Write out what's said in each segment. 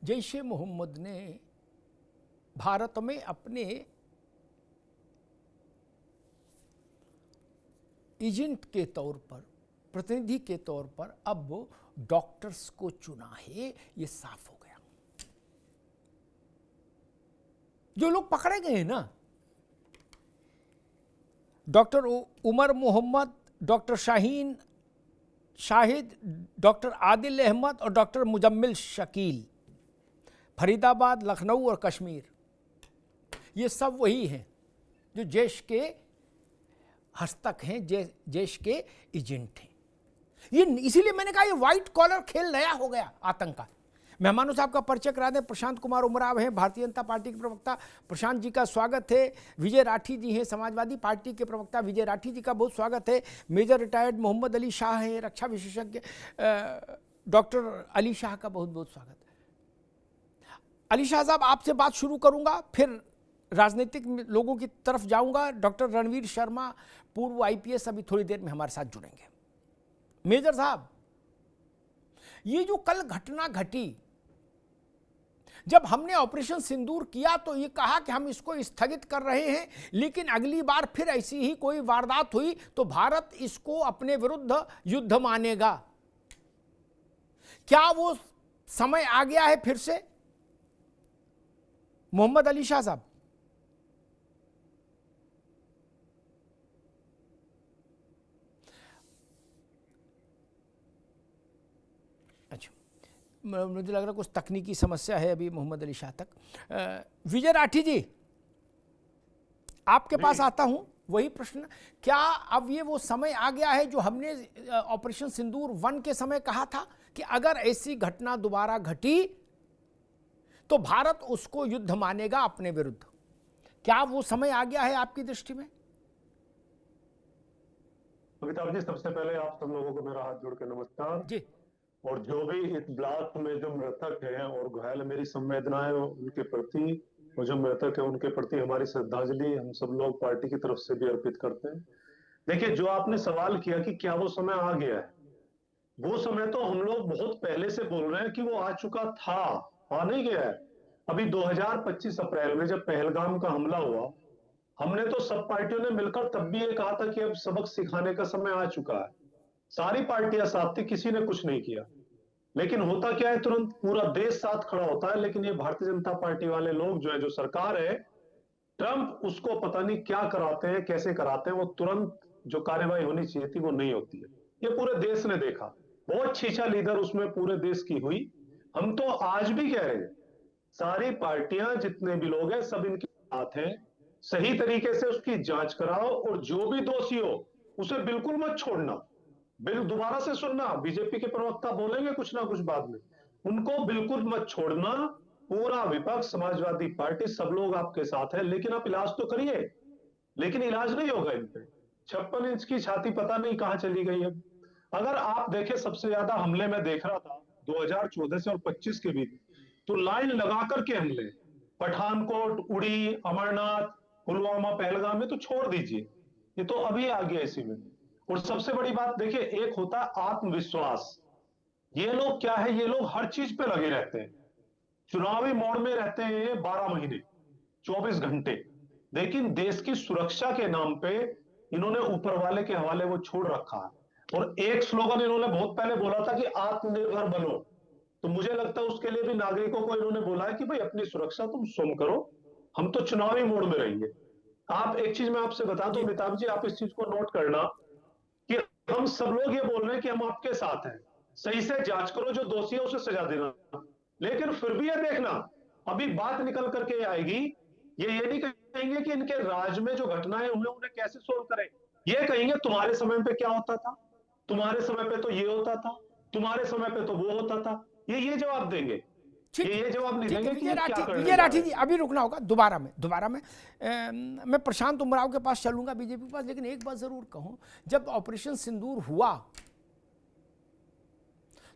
जैश ए मोहम्मद ने भारत में अपने एजेंट के तौर पर, प्रतिनिधि के तौर पर अब डॉक्टर्स को चुना है, ये साफ हो गया। जो लोग पकड़े गए हैं ना, doctor Umar Mohammad, doctor Shaheen Shahid, doctor Adil Ahmad और डॉक्टर मुजम्मिल शकील, फरीदाबाद, लखनऊ और कश्मीर, ये सब वही हैं जो जैश के हस्तक हैं, जैश के एजेंट हैं। ये इसीलिए मैंने कहा ये व्हाइट कॉलर खेल नया हो गया आतंक का। मेहमानों साहब का परिचय करा दें। प्रशांत कुमार उमराव हैं, भारतीय जनता पार्टी के प्रवक्ता। प्रशांत जी का स्वागत है। विजय राठी जी हैं, समाजवादी पार्टी के प्रवक्ता। विजय राठी जी का बहुत स्वागत है। मेजर रिटायर्ड मोहम्मद अली शाह हैं, रक्षा विशेषज्ञ। डॉक्टर अली शाह का बहुत बहुत स्वागत है। अली शाह साहब, आपसे बात शुरू करूंगा, फिर राजनीतिक लोगों की तरफ जाऊंगा। डॉक्टर रणवीर शर्मा, पूर्व IPS, अभी थोड़ी देर में हमारे साथ जुड़ेंगे। मेजर साहब, ये जो कल घटना घटी, जब हमने ऑपरेशन सिंदूर किया तो ये कहा कि हम इसको स्थगित कर रहे हैं, लेकिन अगली बार फिर ऐसी ही कोई वारदात हुई तो भारत इसको अपने विरुद्ध युद्ध मानेगा। क्या वो समय आ गया है फिर से? मोहम्मद अली शाह साहब। अच्छा, मुझे लग रहा कुछ तकनीकी समस्या है अभी मोहम्मद अली शाह तक। विजय राठी जी, आपके पास आता हूं। वही प्रश्न, क्या अब ये वो समय आ गया है जो हमने ऑपरेशन सिंदूर 1 के समय कहा था कि अगर ऐसी घटना दोबारा घटी तो भारत उसको युद्ध मानेगा अपने विरुद्ध? क्या वो समय आ गया है आपकी दृष्टि में? अमिताभ जी, सबसे पहले आप सब लोगों को मेरा हाथ जोड़ के नमस्कार जी। और जो भी इस ब्लास्ट में जो मृतक हैं और घायल, मेरी संवेदनाएं उनके प्रति, और जो मृतक है उनके प्रति हमारी श्रद्धांजलि हम सब लोग पार्टी की तरफ से भी अर्पित करते हैं। देखिए, जो आपने सवाल किया कि क्या वो समय आ गया है, वो समय तो हम लोग बहुत पहले से बोल रहे हैं कि वो आ चुका था, आ नहीं गया है। अभी 2025 अप्रैल में जब पहलगाम का हमला हुआ, हमने तो सब पार्टियों ने मिलकर तब भी ये कहा था कि अब सबक सिखाने का समय आ चुका है। सारी पार्टियां साथ थी, किसी ने कुछ नहीं किया। लेकिन होता क्या है, तुरंत पूरा देश साथ खड़ा होता है। लेकिन ये भारतीय जनता पार्टी वाले लोग जो है, जो सरकार है, ट्रंप उसको पता नहीं क्या कराते हैं, कैसे कराते हैं, वो तुरंत जो कार्यवाही होनी चाहिए थी वो नहीं होती है। ये पूरे देश ने देखा, बहुत छीछा लीडर उसमें पूरे देश की हुई। हम तो आज भी कह रहे हैं, सारी पार्टियां जितने भी लोग हैं सब इनके साथ हैं। सही तरीके से उसकी जांच कराओ और जो भी दोषी हो उसे बिल्कुल मत छोड़ना। बिल दोबारा से सुनना, बीजेपी के प्रवक्ता बोलेंगे कुछ ना कुछ बाद में, उनको बिल्कुल मत छोड़ना। पूरा विपक्ष, समाजवादी पार्टी, सब लोग आपके साथ है। लेकिन आप इलाज तो करिए। लेकिन इलाज नहीं होगा इन पे। 56 इंच की छाती पता नहीं कहां चली गई है। अगर आप देखें, सबसे ज्यादा हमले में देख रहा था 2014 से और 25 के बीच, तो लाइन लगा करके हमले, पठानकोट, उड़ी, अमरनाथ, पुलवामा, पहलगाम में तो छोड़ दीजिए, ये तो अभी आ गया इसी में। और सबसे बड़ी बात देखिए, एक होता है आत्मविश्वास। ये लोग क्या है, ये लोग हर चीज पे लगे रहते हैं, चुनावी मोड में रहते हैं 12 महीने 24 घंटे। लेकिन देश की सुरक्षा के नाम पे इन्होंने ऊपर वाले के हवाले वो छोड़ रखा है। और एक स्लोगन इन्होंने बहुत पहले बोला था कि आत्मनिर्भर बनो, तो मुझे लगता है उसके लिए भी नागरिकों को इन्होंने बोला है कि भाई अपनी सुरक्षा तुम स्वयं करो, हम तो चुनावी मोड में रहेंगे। आप एक चीज मैं आपसे बता दूं अमिताभ जी, आप इस चीज को नोट करना कि हम सब लोग ये बोल रहे हैं कि हम आपके साथ हैं, सही से जांच करो, जो दोषी है उसे सजा देना। लेकिन फिर भी ये देखना, अभी बात निकल करके आएगी, ये नहीं कहेंगे कि इनके राज में जो घटनाएं हुई उन्हें कैसे सोल्व करें। ये कहेंगे तुम्हारे समय पे क्या होता था, तुम्हारे समय पे तो ये होता था, तुम्हारे समय पे तो वो होता था। ये जवाब देंगे। ये जवाब नहीं देंगे कि ये क्या करने विजय राठी जी, अभी रुकना होगा। दोबारा मैं प्रशांत उमराव के पास चलूंगा, बीजेपी के पास। लेकिन एक बात जरूर कहूं, जब ऑपरेशन सिंदूर हुआ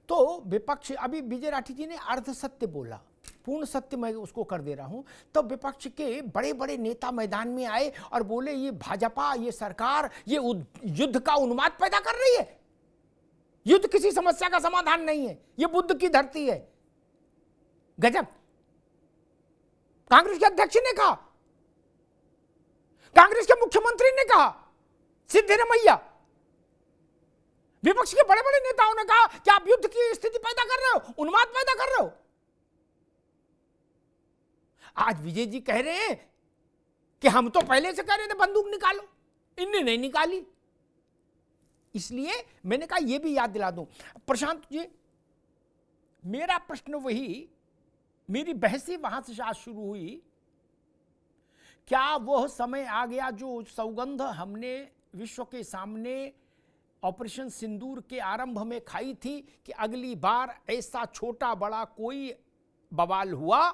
तो विपक्ष, अभी विजय राठी जी ने अर्ध सत्य बोला, पूर्ण सत्य मैं उसको कर दे रहा हूं, तब विपक्ष के बड़े बड़े नेता मैदान में आए और बोले ये भाजपा, ये सरकार, ये युद्ध का उन्माद पैदा कर रही है। युद्ध किसी समस्या का समाधान नहीं है, ये बुद्ध की धरती है। गजब। कांग्रेस के अध्यक्ष ने कहा, कांग्रेस के मुख्यमंत्री ने कहा, सिद्धरमैया, विपक्ष के बड़े बड़े नेताओं ने कहा कि आप युद्ध की स्थिति पैदा कर रहे हो, उन्माद पैदा कर रहे हो। आज विजय जी कह रहे हैं कि हम तो पहले से कह रहे थे बंदूक निकालो, इनने नहीं निकाली। इसलिए मैंने कहा यह भी याद दिला दूं। प्रशांत जी, मेरा प्रश्न वही, मेरी बहस ही वहां से आज शुरू हुई, क्या वह समय आ गया जो सौगंध हमने विश्व के सामने ऑपरेशन सिंदूर के आरंभ में खाई थी कि अगली बार ऐसा छोटा बड़ा कोई बवाल हुआ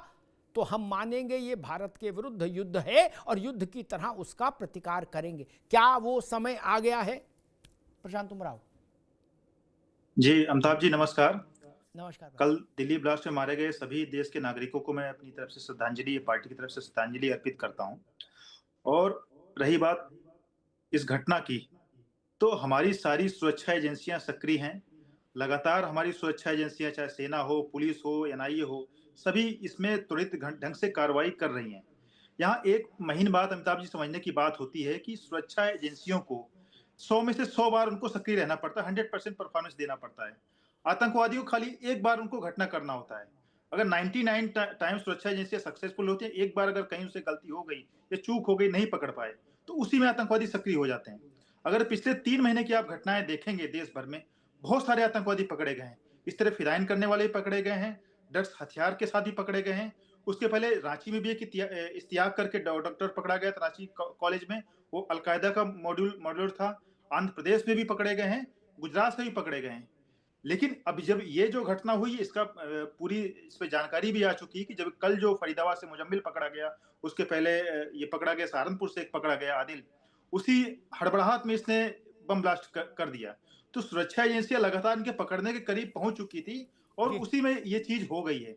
तो हम मानेंगे ये भारत के विरुद्ध युद्ध है और युद्ध की तरह उसका प्रतिकार करेंगे। क्या वो समय आ गया है? प्रशांत उमराव जी, अमिताभ जी नमस्कार। नमस्कार। कल दिल्ली ब्लास्ट में मारे गए सभी देश के नागरिकों को मैं अपनी तरफ से श्रद्धांजलि, पार्टी की तरफ से श्रद्धांजलि अर्पित करता हूं। और रही बात इस घटना की, तो हमारी सारी सुरक्षा एजेंसियां सक्रिय हैं। लगातार हमारी सुरक्षा एजेंसियां, चाहे सेना हो, पुलिस हो, एनआईए हो, सभी इसमें त्वरित ढंग से कार्रवाई कर रही हैं। यहाँ एक महीन बात अमिताभ जी समझने की बात होती है कि सुरक्षा एजेंसियों को 100 में से 100 बार उनको सक्रिय रहना पड़ता है, 100% परफॉर्मेंस देना पड़ता है। आतंकवादियों को खाली एक बार उनको घटना करना होता है। अगर 99 टाइम सुरक्षा एजेंसियां सक्सेसफुल होती हैं, एक बार अगर कहीं से गलती हो गई या चूक हो गई, नहीं पकड़ पाए, तो उसी में आतंकवादी सक्रिय हो जाते हैं। अगर पिछले 3 महीने की आप घटनाएं देखेंगे देश भर में, बहुत सारे आतंकवादी पकड़े गए हैं। इस तरह फिराइन करने वाले भी पकड़े गए हैं, ड्रग्स हथियार के साथ भी पकड़े गए हैं। उसके पहले रांची में भी एक इश्तियाक करके डॉक्टर पकड़ा गया था रांची कॉलेज में, वो अलकायदा का मॉड्यूलर था। आंध्र प्रदेश में भी पकड़े गए हैं, गुजरात से भी पकड़े गए हैं। लेकिन अब जब ये जो घटना हुई, इसका पूरी इस पे जानकारी भी आ चुकी है कि जब कल जो फरीदाबाद से मुजम्मिल पकड़ा गया, उसके पहले ये पकड़ा गया सहारनपुर से, एक पकड़ा गया आदिल, उसी हड़बड़ाहट में इसने बम ब्लास्ट कर दिया। तो सुरक्षा एजेंसियां लगातार इनके पकड़ने के करीब पहुंच चुकी थी और उसी में ये चीज हो गई है।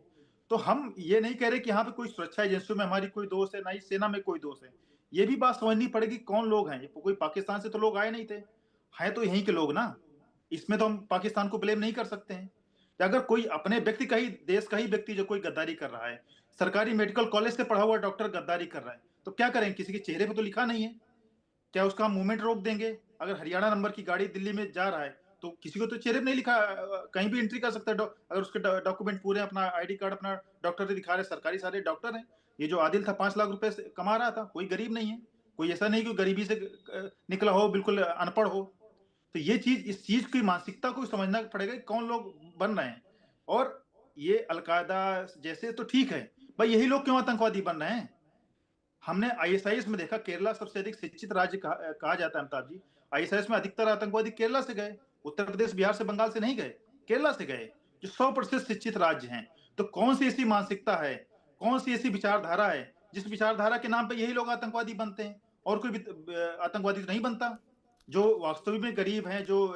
तो हम ये नहीं कह रहे कि यहाँ पे कोई सुरक्षा एजेंसियों में हमारी कोई दोष है, ना ही सेना में कोई दोष है। ये भी बात समझनी पड़ेगी कौन लोग हैं। कोई पाकिस्तान से तो लोग आए नहीं थे, हैं तो यहीं के लोग ना। इसमें तो हम पाकिस्तान को ब्लेम नहीं कर सकते हैं। या अगर कोई अपने व्यक्ति का ही, देश का ही व्यक्ति जो कोई गद्दारी कर रहा है, सरकारी मेडिकल कॉलेज से पढ़ा हुआ डॉक्टर गद्दारी कर रहा है, तो क्या करें? किसी के चेहरे पे तो लिखा नहीं है, क्या उसका हम मूवमेंट रोक देंगे? अगर हरियाणा नंबर की गाड़ी दिल्ली में जा रहा है तो किसी को तो चेहरे पे नहीं लिखा, कहीं भी एंट्री कर सकता है। अगर उसके डॉक्यूमेंट पूरे, अपना आईडी कार्ड अपना डॉक्टर से दिखा रहे, सरकारी सारे डॉक्टर हैं। ये जो आदिल था 5 लाख रुपए कमा रहा था, कोई गरीब नहीं है, कोई ऐसा नहीं कि गरीबी से निकला हो, बिल्कुल अनपढ़ हो। तो ये चीज, इस चीज की मानसिकता को समझना पड़ेगा कि कौन लोग बन रहे हैं। और ये अलकायदा जैसे तो ठीक है भाई, यही लोग क्यों आतंकवादी बन रहे हैं? हमने आईएसआईएस में देखा, केरला सबसे अधिक शिक्षित राज्य कहा जाता है अमिताभ जी। आईएसआईएस में अधिकतर आतंकवादी केरला से गए, उत्तर प्रदेश, बिहार से, बंगाल से नहीं गए, केरला से गए, जो 100% शिक्षित राज्य हैं। तो कौन सी ऐसी मानसिकता है, कौन सी ऐसी विचारधारा है जिस विचारधारा के नाम पे यही लोग आतंकवादी बनते हैं और कोई भी आतंकवादी तो नहीं बनता? जो वास्तविक में गरीब हैं, जो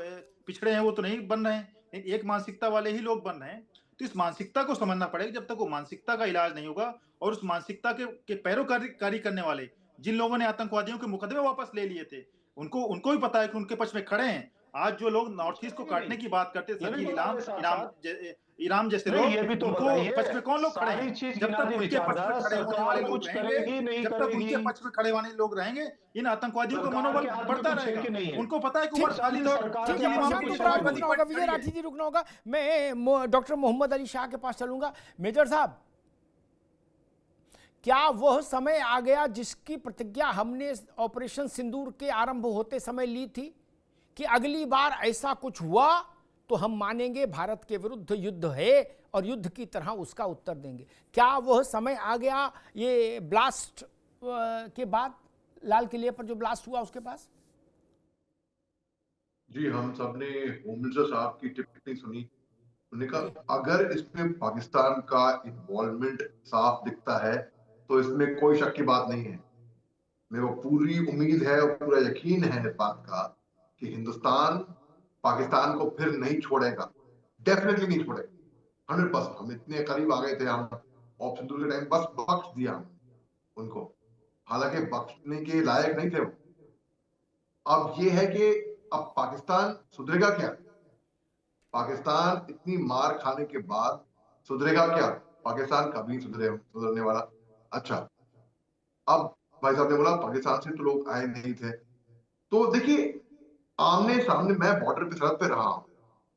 पिछड़े हैं, वो तो नहीं बन रहे हैं, एक मानसिकता वाले ही लोग बन रहे हैं। तो इस मानसिकता को समझना पड़ेगा। जब तक वो मानसिकता का इलाज नहीं होगा और उस मानसिकता के पैरोकारी करने वाले, जिन लोगों ने आतंकवादियों के मुकदमे वापस ले लिए थे, उनको भी पता है कि उनके पक्ष में खड़े हैं। आज जो लोग नॉर्थ ईस्ट को काटने की बात करते थे, इराम जैसे लोग, उनको पक्ष में कौन लोग खड़े हैं? जब तक उनके पक्ष में खड़े होने वाले लोग रहेंगे, जब तक उनके पक्ष में खड़े होने लोग रहेंगे, इन आतंकवादियों का मनोबल बढ़ता रहेगा। उनको पता है कि उमर खालिद और विजय राठी जी रुकना होगा। मैं डॉक्टर मोहम्मद अली शाह के पास चलूंगा। मेजर साहब, क्या वह समय आ गया जिसकी प्रतिज्ञा हमने ऑपरेशन सिंदूर के आरंभ होते समय ली थी कि अगली बार ऐसा कुछ हुआ तो हम मानेंगे भारत के विरुद्ध युद्ध है और युद्ध की तरह उसका उत्तर देंगे? क्या वह समय आ गया ये ब्लास्ट के बाद, लाल किले पर जो ब्लास्ट हुआ उसके पास? जी, हम सबने होम मिनिस्टर साहब की टिप्पणी सुनी। उन्होंने कहा अगर इसमें पाकिस्तान का इन्वॉल्वमेंट साफ दिखता है तो इसमें कोई शक की बात नहीं है। मेरे को पूरी उम्मीद है और पूरा यकीन है इस बात का कि हिंदुस्तान पाकिस्तान को फिर नहीं छोड़ेगा, डेफिनेटली नहीं छोड़ेगा, 100%। हम इतने करीब आ गए थे, हम ऑपरेशन सिंदूर के टाइम बस बख्श दिया उनको, हालांकि बख्शने के लायक नहीं थे वो। अब ये है कि अब पाकिस्तान सुधरेगा क्या? पाकिस्तान इतनी मार खाने के बाद सुधरेगा क्या? पाकिस्तान कभी सुधरने वाला। अच्छा, अब भाई साहब ने बोला पाकिस्तान से तो लोग आए नहीं थे। तो देखिए, आमने सामने मैं बॉर्डर पे सरहद पे रहा हूं,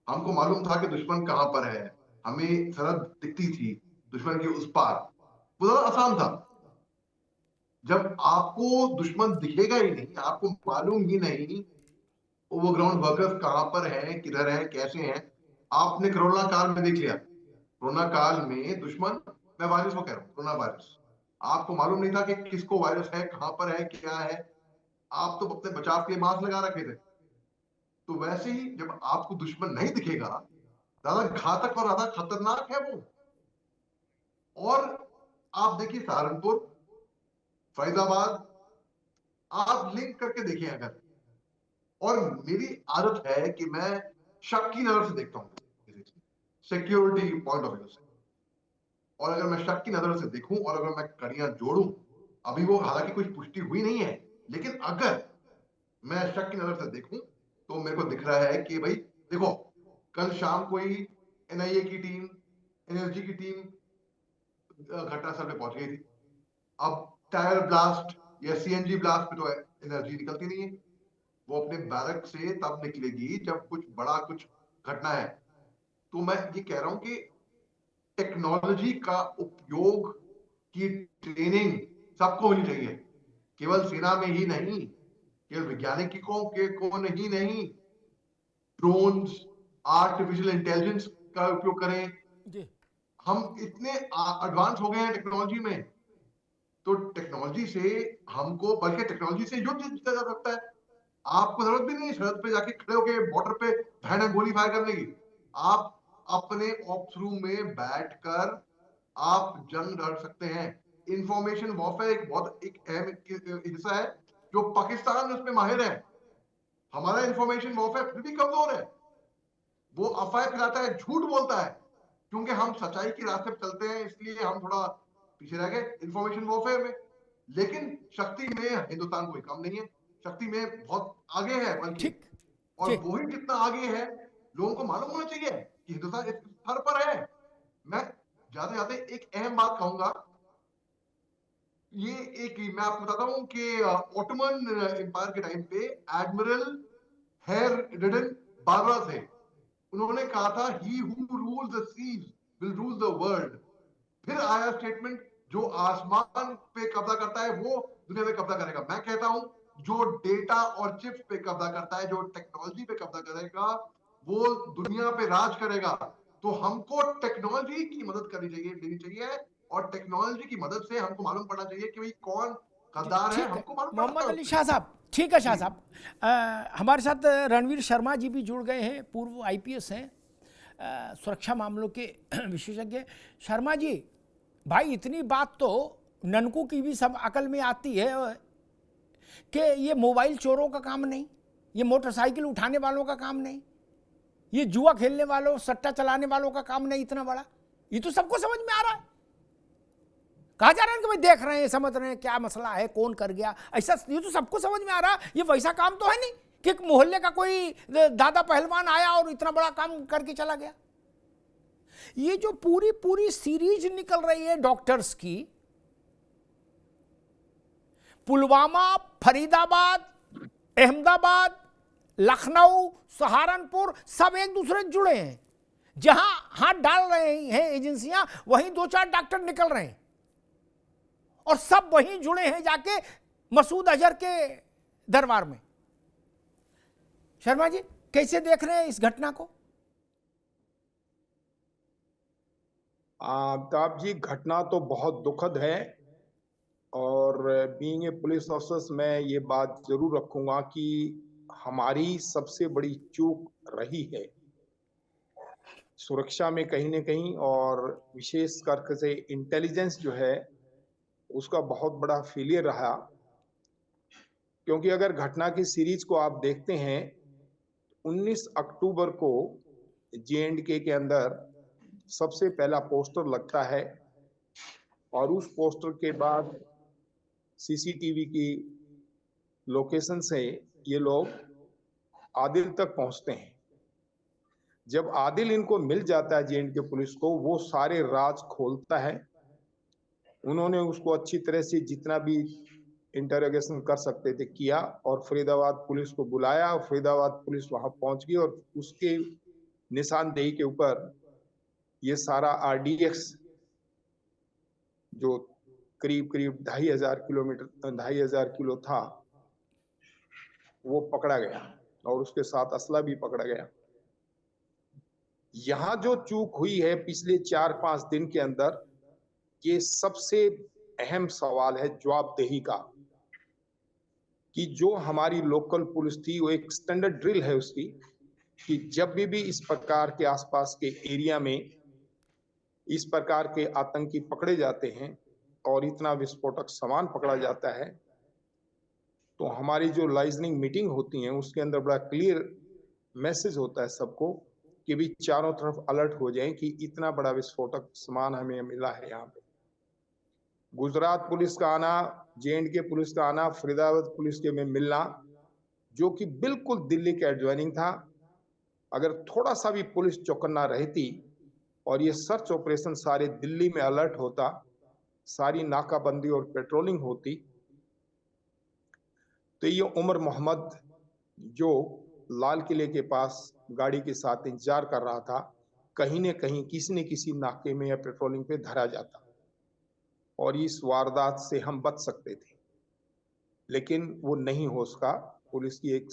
हमको मालूम था कि दुश्मन कहां पर है, हमें सरहद दिखती थी दुश्मन के उस पार, वो ज्यादा आसान था। जब आपको दुश्मन दिखेगा ही नहीं, आपको मालूम ही नहीं वो ग्राउंड वर्कर्स कहां पर हैं, किधर हैं, कैसे हैं। आपने कोरोना काल में देख लिया, कोरोना काल में दुश्मन, मैं वायरस को कह रहा हूं, कोरोना वायरस, आपको मालूम नहीं था कि किसको वायरस है, कहां पर है, क्या है। आप तो अपने बचाव के लिए मास्क लगा रखे थे। तो वैसे ही जब आपको दुश्मन नहीं दिखेगा, ज्यादा घातक और ज्यादा खतरनाक है वो। और आप देखिए सहारनपुर, फैजाबाद, आप लिंक करके देखिए अगर। और मेरी आदत है कि मैं शक की नजर से देखता हूं, सिक्योरिटी पॉइंट ऑफ व्यू से। और अगर मैं शक की नजर से देखूं और अगर मैं कड़ियां जोड़ूं, अभी वो हालांकि कुछ पुष्टि हुई नहीं है, लेकिन अगर मैं शक की नजर से देखूं तो मेरे को दिख रहा है कि भाई देखो, कल शाम कोई एनआईए की टीम, एनएसजी की टीम घटनास्थल पे पहुंच गई थी। अब टायर ब्लास्ट या सीएनजी ब्लास्ट पे तो एनर्जी निकलती नहीं है, वो अपने बैरक से तब निकलेगी जब कुछ बड़ा कुछ घटना है। तो मैं ये कह रहा हूं कि टेक्नोलॉजी का उपयोग की ट्रेनिंग सबको होनी चाहिए, केवल सेना में ही नहीं, केवल वैज्ञानिकों के को नहीं, ड्रोन्स, आर्टिफिशियल इंटेलिजेंस का उपयोग करें। जी हम इतने एडवांस हो गए हैं टेक्नोलॉजी में, तो टेक्नोलॉजी से हमको, बल्कि टेक्नोलॉजी से युद्ध जीता जा सकता है। आपको जरूरत भी नहीं सरहद पे जाके खड़े होके बॉर्डर पे भयानक गोली फायर करने की। आप अपने ऑप्स रूम में बैठकर आप जंग लड़ सकते हैं। इंफॉर्मेशन वॉरफेयर एक बहुत एक अहम हिस्सा है, जो पाकिस्तान उसमें माहिर है। हमारा इंफॉर्मेशन वॉरफेयर फिर भी कमजोर है, वो अफवाह फैलाता है, झूठ बोलता है। क्योंकि हम सच्चाई के रास्ते पे चलते हैं, इसलिए हम थोड़ा पीछे रह गए इंफॉर्मेशन वॉरफेयर में। लेकिन शक्ति में हिंदुस्तान कोई कम नहीं है, शक्ति में बहुत आगे है बल्कि। ठीक और जी वो ही कितना आगे है, लोगों को मालूम होना चाहिए कि हिंदुस्तान इस स्तर पर है। मैं जाते जाते एक अहम बात कहूंगा, ये एक मैं आपको बताता हूं कि ऑटोमन एम्पायर के टाइम पे एडमिरल हेर रिडन बारबरा थे। उन्होंने कहा था, he who rules the seas will rule the world. फिर आया स्टेटमेंट, जो आसमान पे कब्जा करता है वो दुनिया पे कब्जा करेगा। मैं कहता हूं, जो डेटा और चिप्स पे कब्जा करता है, जो टेक्नोलॉजी पे कब्जा करेगा, वो दुनिया पे राज करेगा। तो हमको टेक्नोलॉजी की मदद करनी चाहिए, लेनी चाहिए। और टेक्नोलॉजी की मदद से हमको मालूम पड़ना चाहिए कि भाई कौन जी गद्दार है, ठीक है हमको मालूम पड़ता मोहम्मद है अली उससे। शाह साहब। ठीक है शाह जी। साहब, हमारे साथ रणवीर शर्मा जी भी जुड़ गए हैं, पूर्व आईपीएस हैं, सुरक्षा मामलों के विशेषज्ञ। शर्मा जी, भाई इतनी बात तो ननकू की भी सब अकल में आती है कि ये मोबाइल चोरों का काम नहीं, ये मोटरसाइकिल उठाने वालों का काम नहीं, ये जुआ खेलने वालों, सट्टा चलाने वालों का काम नहीं इतना बड़ा। ये तो सबको समझ में आ रहा है। कहा जा रहा है कि भाई देख रहे हैं, समझ रहे हैं क्या मसला है, कौन कर गया, ऐसा ये तो सबको समझ में आ रहा है। ये वैसा काम तो है नहीं कि एक मोहल्ले का कोई दादा पहलवान आया और इतना बड़ा काम करके चला गया। ये जो पूरी पूरी सीरीज निकल रही है डॉक्टर्स की, पुलवामा, फरीदाबाद, अहमदाबाद, लखनऊ, सहारनपुर, सब एक दूसरे से जुड़े हैं। जहां हाथ डाल रहे हैं एजेंसियां, वहीं दो चार डॉक्टर निकल रहे हैं और सब वहीं जुड़े हैं जाके मसूद अजहर के दरबार में। शर्मा जी कैसे देख रहे हैं इस घटना को? आफ्ताब जी, घटना तो बहुत दुखद है। और बीइंग ए पुलिस ऑफिसर मैं ये बात जरूर रखूंगा कि हमारी सबसे बड़ी चूक रही है सुरक्षा में कहीं न कहीं, और विशेष करके से इंटेलिजेंस जो है उसका बहुत बड़ा फेलियर रहा। क्योंकि अगर घटना की सीरीज को आप देखते हैं, 19 अक्टूबर को जे&के के अंदर सबसे पहला पोस्टर लगता है और उस पोस्टर के बाद सीसीटीवी की लोकेशन से ये लोग आदिल तक पहुंचते हैं। जब आदिल इनको मिल जाता है जे.एंड.के पुलिस को, वो सारे राज खोलता है। उन्होंने उसको अच्छी तरह से जितना भी इंटरोगेशन कर सकते थे किया और फरीदाबाद पुलिस को बुलाया और फरीदाबाद पुलिस वहां पहुंच गई और उसके निशानदेही के ऊपर ये सारा आरडीएक्स जो करीब करीब 2,500 किलो था वो पकड़ा गया और उसके साथ असला भी पकड़ा गया। यहां जो चूक हुई है पिछले 4-5 दिन के अंदर, ये सबसे अहम सवाल है जवाबदेही का, कि जो हमारी लोकल पुलिस थी वो एक स्टैंडर्ड ड्रिल है उसकी, कि जब भी इस प्रकार के आसपास के एरिया में इस प्रकार के आतंकी पकड़े जाते हैं और इतना विस्फोटक सामान पकड़ा जाता है, तो हमारी जो लाइजनिंग मीटिंग होती है उसके अंदर बड़ा क्लियर मैसेज होता है सबको कि भी चारों तरफ अलर्ट हो जाएं कि इतना बड़ा विस्फोटक सामान हमें मिला है। यहाँ पे गुजरात पुलिस का आना, जे.एंड.के पुलिस का आना, फरीदाबाद पुलिस के में मिलना, जो कि बिल्कुल दिल्ली के एडजॉइनिंग था। अगर थोड़ा सा भी पुलिस चौकन्ना रहती और ये सर्च ऑपरेशन सारे दिल्ली में अलर्ट होता, सारी नाकाबंदी और पेट्रोलिंग होती, तो ये उमर मोहम्मद जो लाल किले के पास गाड़ी के साथ इंतजार कर रहा था, कहीं न कहीं किसी न किसी नाके में या पेट्रोलिंग पे धरा जाता और इस वारदात से हम बच सकते थे, लेकिन वो नहीं हो सका। पुलिस की एक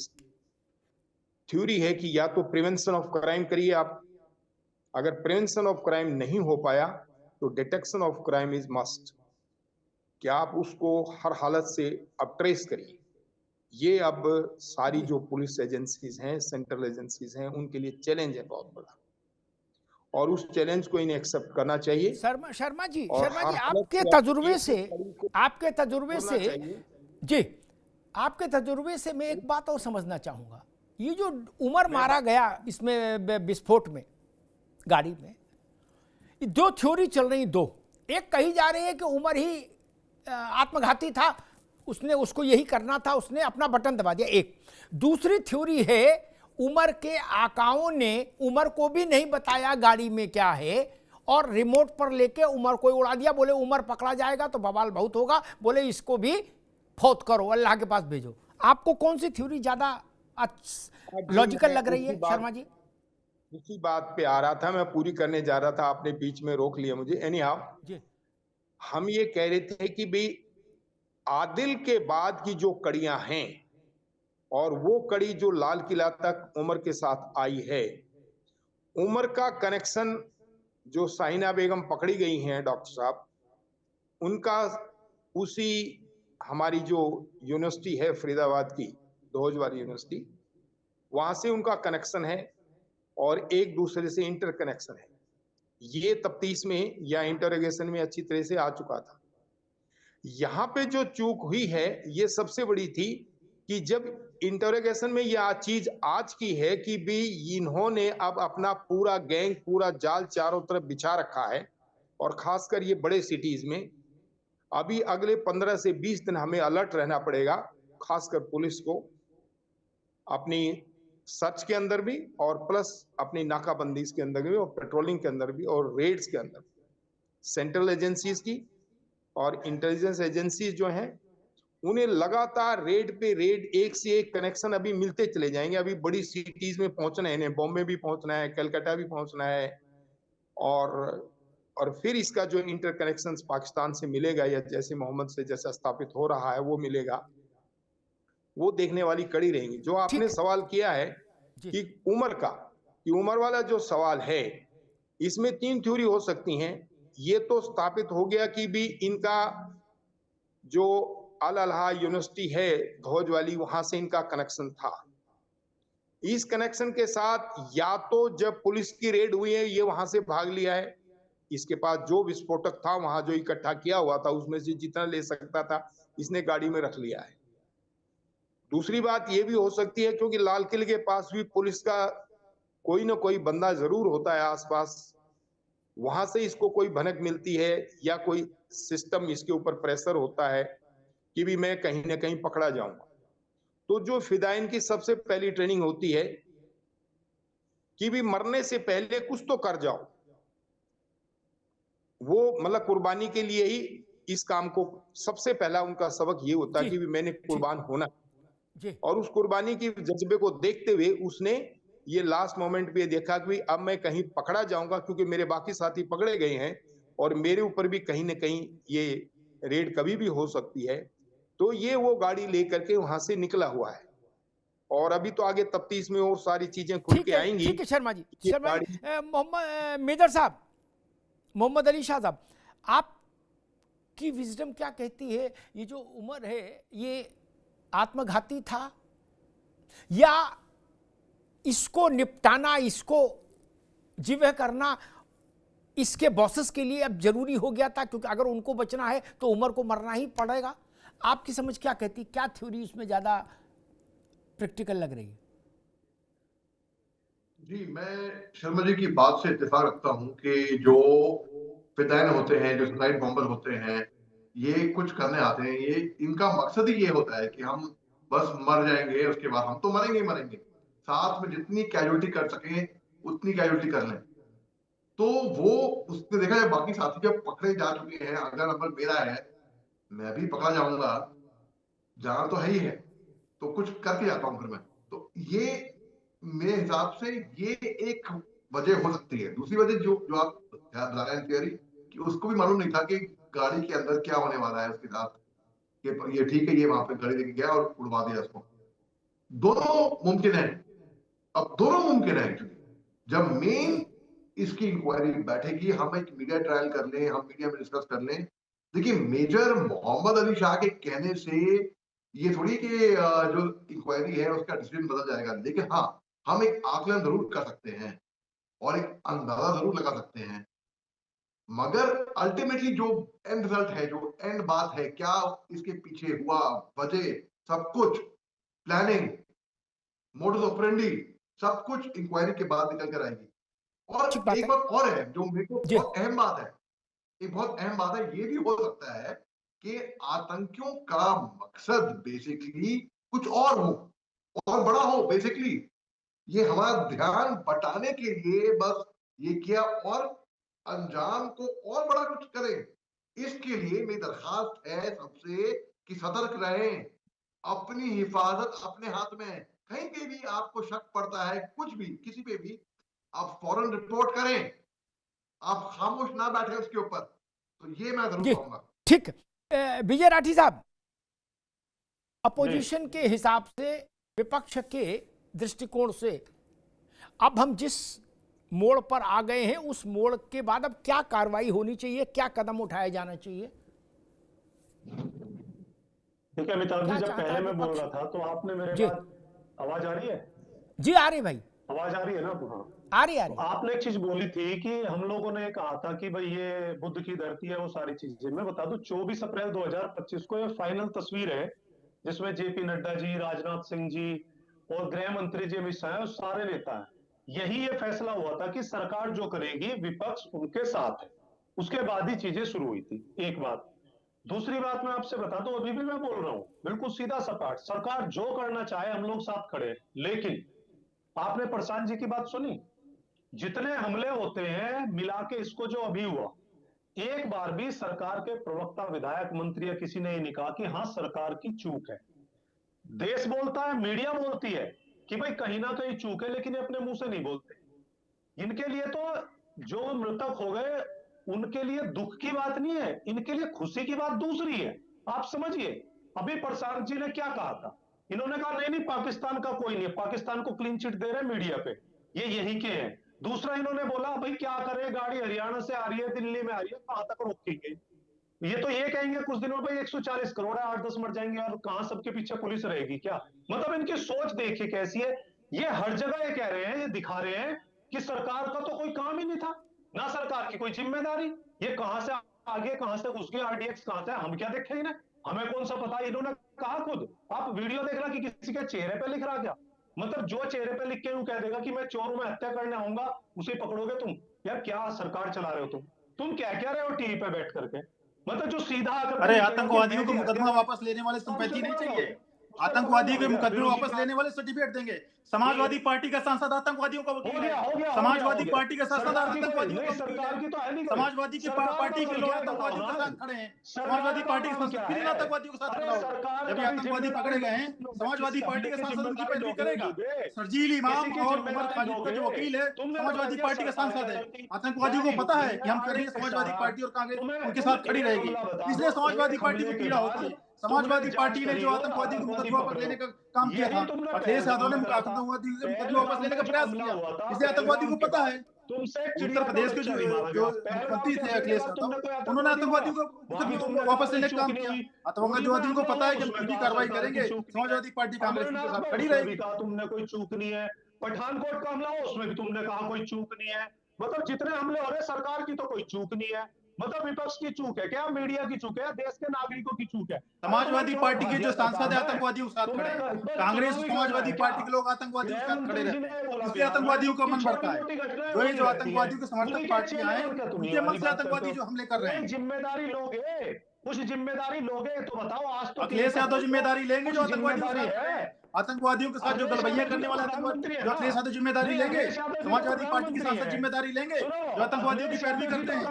थ्योरी है कि या तो प्रिवेंशन ऑफ क्राइम करिए आप, अगर प्रिवेंशन ऑफ क्राइम नहीं हो पाया तो detection of crime is must, कि आप उसको हर हालत से अब ट्रेस करिए। ये अब सारी जो पुलिस एजेंसीज हैं, सेंट्रल एजेंसीज हैं, उनके लिए चैलेंज है बहुत बड़ा और उस चैलेंज को इन्हें एक्सेप्ट करना चाहिए। शर्मा जी, और हर हालत आपके से तजुर्बे से चाहिए। जी, आपके तजुर्बे से मैं एक बात और समझना चाहूंगा। ये जो उमर मारा गया इसमें विस्फोट में गाड़ी में, दो थ्योरी चल रही, दो। एक कही जा रही है कि उमर ही आत्मघाती था, उसने उसको यही करना था, उसने अपना बटन दबा दिया। एक दूसरी थ्योरी है उमर के आकाओं ने उमर को भी नहीं बताया गाड़ी में क्या है और रिमोट पर लेके उमर को उड़ा दिया। बोले उमर पकड़ा जाएगा तो बवाल बहुत होगा, बोले इसको भी फौत करो, अल्लाह के पास भेजो। आपको कौन सी थ्योरी ज्यादा लॉजिकल लग रही है शर्मा जी? उसी बात पे आ रहा था, मैं पूरी करने जा रहा था, आपने बीच में रोक लिया मुझे। एनी हाउ, हम ये कह रहे थे कि भाई आदिल के बाद की जो कड़ियां हैं और वो कड़ी जो लाल किला तक उमर के साथ आई है, उमर का कनेक्शन जो साहिना बेगम पकड़ी गई हैं डॉक्टर साहब, उनका उसी हमारी जो यूनिवर्सिटी है फरीदाबाद की, धोजवारी यूनिवर्सिटी, वहां से उनका कनेक्शन है और एक दूसरे से इंटर कनेक्शन है। ये तफ्तीश में या इंटरोगेशन में अच्छी तरह से आ चुका था। यहां पे जो चूक हुई है ये सबसे बड़ी थी कि जब इंटरोगेशन में यह चीज आज की है कि भी इन्होंने अब अपना पूरा गैंग, पूरा जाल चारों तरफ बिछा रखा है और खासकर ये बड़े सिटीज में अभी अगले 15 से 20 दिन हमें अलर्ट रहना पड़ेगा, खासकर पुलिस को अपनी सर्च के अंदर भी और प्लस अपनी नाकाबंदी के अंदर भी और पेट्रोलिंग के अंदर भी और रेड्स के अंदर। सेंट्रल एजेंसीज की और इंटेलिजेंस एजेंसीज जो हैं उन्हें लगातार रेड पे रेड, एक से एक कनेक्शन अभी मिलते चले जाएंगे। अभी बड़ी सिटीज में पहुंचना है, इन्हें बॉम्बे भी पहुंचना है, कलकत्ता भी पहुंचना है और फिर इसका जो इंटर कनेक्शन पाकिस्तान से मिलेगा या जैसे मोहम्मद से जैसा स्थापित हो रहा है वो मिलेगा, वो देखने वाली कड़ी रहेंगी। जो आपने सवाल किया है कि उमर का, कि उमर वाला जो सवाल है, इसमें 3 थ्योरी हो सकती हैं। ये तो स्थापित हो गया कि भी इनका जो अल-अलहा यूनिवर्सिटी है धौज वाली, वहां से इनका कनेक्शन था। इस कनेक्शन के साथ या तो जब पुलिस की रेड हुई है ये वहां से भाग लिया है, इसके पास जो विस्फोटक था वहां जो इकट्ठा किया हुआ था उसमें से जितना ले सकता था इसने गाड़ी में रख लिया है। दूसरी बात ये भी हो सकती है क्योंकि लाल किले के पास भी पुलिस का कोई ना कोई बंदा जरूर होता है आसपास, वहां से इसको कोई भनक मिलती है या कोई सिस्टम इसके ऊपर प्रेशर होता है कि भी मैं कहीं ना कहीं पकड़ा जाऊंगा। तो जो फिदाइन की सबसे पहली ट्रेनिंग होती है कि भी मरने से पहले कुछ तो कर जाओ। वो मतलब कुर्बानी के लिए ही इस काम को, सबसे पहला उनका सबक ये होता है जी कि भी मैंने जी कुर्बान होना। जी और उस कुर्बानी की जज्बे को देखते हुए उसने ये लास्ट मोमेंट पे देखा कि अब मैं कहीं पकड़ा जाऊंगा, क्योंकि मेरे बाकी साथी पकड़े गए हैं और मेरे ऊपर भी कहीं ना कहीं ये रेड कभी भी हो सकती है। तो ये वो गाड़ी लेकर के वहां से निकला हुआ है, और अभी तो आगे तफ्तीश में और सारी चीजें खुल के आएंगी। ठीक है शर्मा जी, ये शर्मा जी, गाड़ी, मेजर साहब, मोहम्मद अली शाह साहब, आपकी विजडम क्या कहती है? ये जो उमर है, ये आत्मघाती था या इसको निपटाना, इसको जिवह करना इसके बॉसेस के लिए अब जरूरी हो गया था, क्योंकि अगर उनको बचना है तो उमर को मरना ही पड़ेगा? आपकी समझ क्या कहती, क्या थ्योरी उसमें ज्यादा प्रैक्टिकल लग रही है? जी, मैं शर्मा जी की बात से इत्तेफाक रखता हूं कि जो फिदाइन होते हैं, जो सुसाइड बॉम्बर होते हैं, ये कुछ करने आते हैं, ये इनका मकसद ही ये होता है कि हम बस मर जाएंगे, उसके बाद हम तो मरेंगे ही मरेंगे, साथ में जितनी कैजुअलिटी कर सकें उतनी कैजुअलिटी कर लें। तो वो उसने देखा है बाकी साथी जब पकड़े जा चुके हैं, अगर नंबर मेरा है, मैं भी पकड़ा जाऊंगा, जान तो है ही है, तो कुछ करके जाता हूं फिर मैं। तो ये मेरे हिसाब से ये एक वजह हो सकती है। दूसरी वजह जो जो आप बता रहे हैं थियरी, कि उसको भी मालूम नहीं था कि गाड़ी के अंदर क्या होने वाला है उसके साथ, कि ये ठीक है, ये वहां पे गाड़ी लेके गया और उड़वा दिया उसको। दोनों मुमकिन है। अब दोनों मुमकिन है एक्चुअली। जब मेन इसकी इंक्वायरी बैठेगी, हम एक मीडिया ट्रायल कर लें, हम मीडिया में डिस्कस कर लें। देखिए, मेजर मोहम्मद अली शाह के कहने से ये थोड़ी कि जो इंक्वायरी है उसका डिसीजन बदल जाएगा, लेकिन हाँ, हम एक आकलन जरूर कर सकते हैं और एक अंदाजा जरूर लगा सकते हैं। मगर अल्टीमेटली जो एंड रिजल्ट है, जो एंड बात है, क्या इसके पीछे हुआ, वजह, सब कुछ, प्लानिंग, मोडस ऑपरेंडी, सब कुछ इंक्वायरी के बाद निकल कर आएगी। ठीक और बात एक है बात और है जो मेरे को जी। बहुत अहम बात है, एक बहुत अहम बात है, ये भी हो सकता है कि आतंकियों का मकसद बेसिकली कुछ और हो, और बड़ा हो। बेसिकली ये हमारा ध्यान बटाने के लिए बस ये किया, और अंजाम को और बड़ा कुछ करें। इसके लिए मेरी दरखास्त है सबसे कि सतर्क रहें, अपनी हिफाजत अपने हाथ में है। कहीं पे भी आपको शक पड़ता है, कुछ भी, किसी पे भी, आप फौरन रिपोर्ट करें, आप खामोश ना बैठे उसके ऊपर। तो ये मैं जरूर जी कहूंगा। ठीक। विजय राठी साहब, जी अपोजिशन के हिसाब से, विपक्ष के दृष्टिकोण से, अब हम जिस मोड़ पर आ गए हैं, उस मोड़ के बाद अब क्या कार्रवाई होनी चाहिए, क्या कदम उठाया जाना चाहिए? ठीक है अमिताभ जी, क्या जब चाहता पहले है मैं बोल विपक्ष? रहा था तो आपने मेरे जी बात, आवाज आ रही है? जी, आ रही भाई, आवाज आ रही है ना? हाँ। आ रही आ तो रही। आपने एक चीज बोली थी कि हम लोगों ने कहा था कि भाई ये बुद्ध की धरती है, वो सारी चीजें। मैं बता दूं, 24 अप्रैल 2025 को ये फाइनल तस्वीर है जिसमें जेपी नड्डा जी, राजनाथ सिंह जी और गृह मंत्री जी अमित शाह, सारे नेता हैं। यही ये फैसला हुआ था कि सरकार जो करेगी विपक्ष उनके साथ है। उसके बाद ही चीजें शुरू हुई थी। एक बात। दूसरी बात मैं आपसे बता दूं, अभी भी मैं बोल रहा हूं बिल्कुल सीधा सपाट, सरकार जो करना चाहे हम लोग साथ खड़े हैं। लेकिन आपने प्रशांत जी की बात सुनी, जितने हमले होते हैं मिला के इसको जो अभी हुआ, एक बार भी सरकार के प्रवक्ता, विधायक, मंत्री या किसी ने ये नहीं कहा कि हाँ सरकार की चूक है। देश बोलता है, मीडिया बोलती है कि भाई कहीं ना कहीं चूक है, लेकिन ये अपने मुंह से नहीं बोलते। इनके लिए तो जो मृतक हो गए उनके लिए दुख की बात नहीं है, इनके लिए खुशी की बात दूसरी है। आप समझिए, अभी प्रशांत जी ने क्या कहा था, इन्होंने कहा नहीं नहीं पाकिस्तान का कोई नहीं है, पाकिस्तान को क्लीन चिट दे रहे मीडिया पे, ये यहीं के हैं। दूसरा इन्होंने बोला भाई क्या करें, गाड़ी हरियाणा से आ रही है, दिल्ली में आ रही है, कहां तक रोकेंगे। ये तो ये कहेंगे कुछ दिनों में 140 करोड़ है, 8-10 मर जाएंगे, और कहां सबके पीछे पुलिस रहेगी क्या? मतलब इनकी सोच देखिए कैसी है। ये हर जगह ये कह रहे हैं, ये दिखा रहे हैं कि सरकार का तो कोई काम ही नहीं था, ना सरकार की कोई जिम्मेदारी, ये कहां से आगे कहां से घुस गए, आरडीएक्स कहां से, हम क्या देखें इन्हें, हमें कौन सा पता। इन्होंने कहा खुद, आप वीडियो देख रहा कि किसी के चेहरे पे लिख रहा क्या, मतलब जो चेहरे पे लिख के यूं कह देगा कि मैं चोर हूं, मैं हत्या करने आऊंगा, उसे पकड़ोगे तुम? यार क्या सरकार चला रहे हो तुम क्या कह रहे हो टीवी पे बैठ करके? मतलब जो सीधा आकर अरे के कहेगा कि आतंकवादियों मैं को जी मुकदमा हत्या, वापस लेने वाली आप उसे सिंपैथी नहीं पकड़ लो। चाहिए। आतंकवादी के मुकदमे वापस लेने वाले सर्टिफिकेट देंगे। समाजवादी पार्टी का सांसद आतंकवादियों का वकील है, समाजवादी पार्टी के सांसद आतंकवादियों का वकील है, समाजवादी की पार्टी के लोग आतंकवादियों के साथ खड़े हैं, समाजवादी पार्टी के सांसद फिर इन आतंकवादियों के साथ खड़ा होगा। जब ये आतंकवादी पकड़े गए हैं, समाजवादी पार्टी के सांसद उनकी पैरवी करेगा। शर्जील इमाम और उमर खालिद का जो वकील है समाजवादी पार्टी का सांसद है। आतंकवादियों को पता है कि हम करेंगे, समाजवादी पार्टी और कांग्रेस उनके साथ खड़ी रहेगी, इसलिए समाजवादी पार्टी को पीड़ा होती है। समाजवादी पार्टी ने जो आतंकवादी को मुकदमा वापस लेने का काम किया था, अखिलेश यादव ने आतंकवादी को मुकदमा वापस लेने का प्रयास किया, इसलिए आतंकवादी को पता है। उत्तर प्रदेश के जो मुख्यमंत्री थे अखिलेश यादव, उन्होंने आतंकवादियों को वापस लेने का काम किया। आतंकवादियों को पता है कि हम खुद ही कार्रवाई करेंगे, समाजवादी पार्टी कांग्रेस के साथ खड़ी रहेगी। तुमने कोई चूक नहीं है, पठानकोट का हमला हो उसमें भी तुमने कहा कोई चूक नहीं है। मतलब जितने हमले हो रहे सरकार की तो कोई चूक नहीं है, मतलब विपक्ष की चूक है क्या, मीडिया की चूक है, देश के नागरिकों की चूक है। समाजवादी पार्टी के जो सांसद है आतंकवादियों के साथ खड़े हैं, कांग्रेस समाजवादी पार्टी के लोग आतंकवादियों के साथ खड़े रहते हैं, इसलिए आतंकवादियों का मन बढ़ता है। जो आतंकवादियों के समर्थक पार्टियां हैं, उनके मन से आतंकवादी जो हमले कर रहे हैं। जिम्मेदारी लोग है, कुछ जिम्मेदारी लोगे तो बताओ। आज तो अखिलेश यादव जिम्मेदारी लेंगे जो आतंकवादियों के साथ जो गलबैया करने वाले आतंकवादी, जो अखिलेश यादव जिम्मेदारी लेंगे, समाजवादी पार्टी के सांसद जिम्मेदारी लेंगे जो आतंकवादियों की पैरवी करते हैं,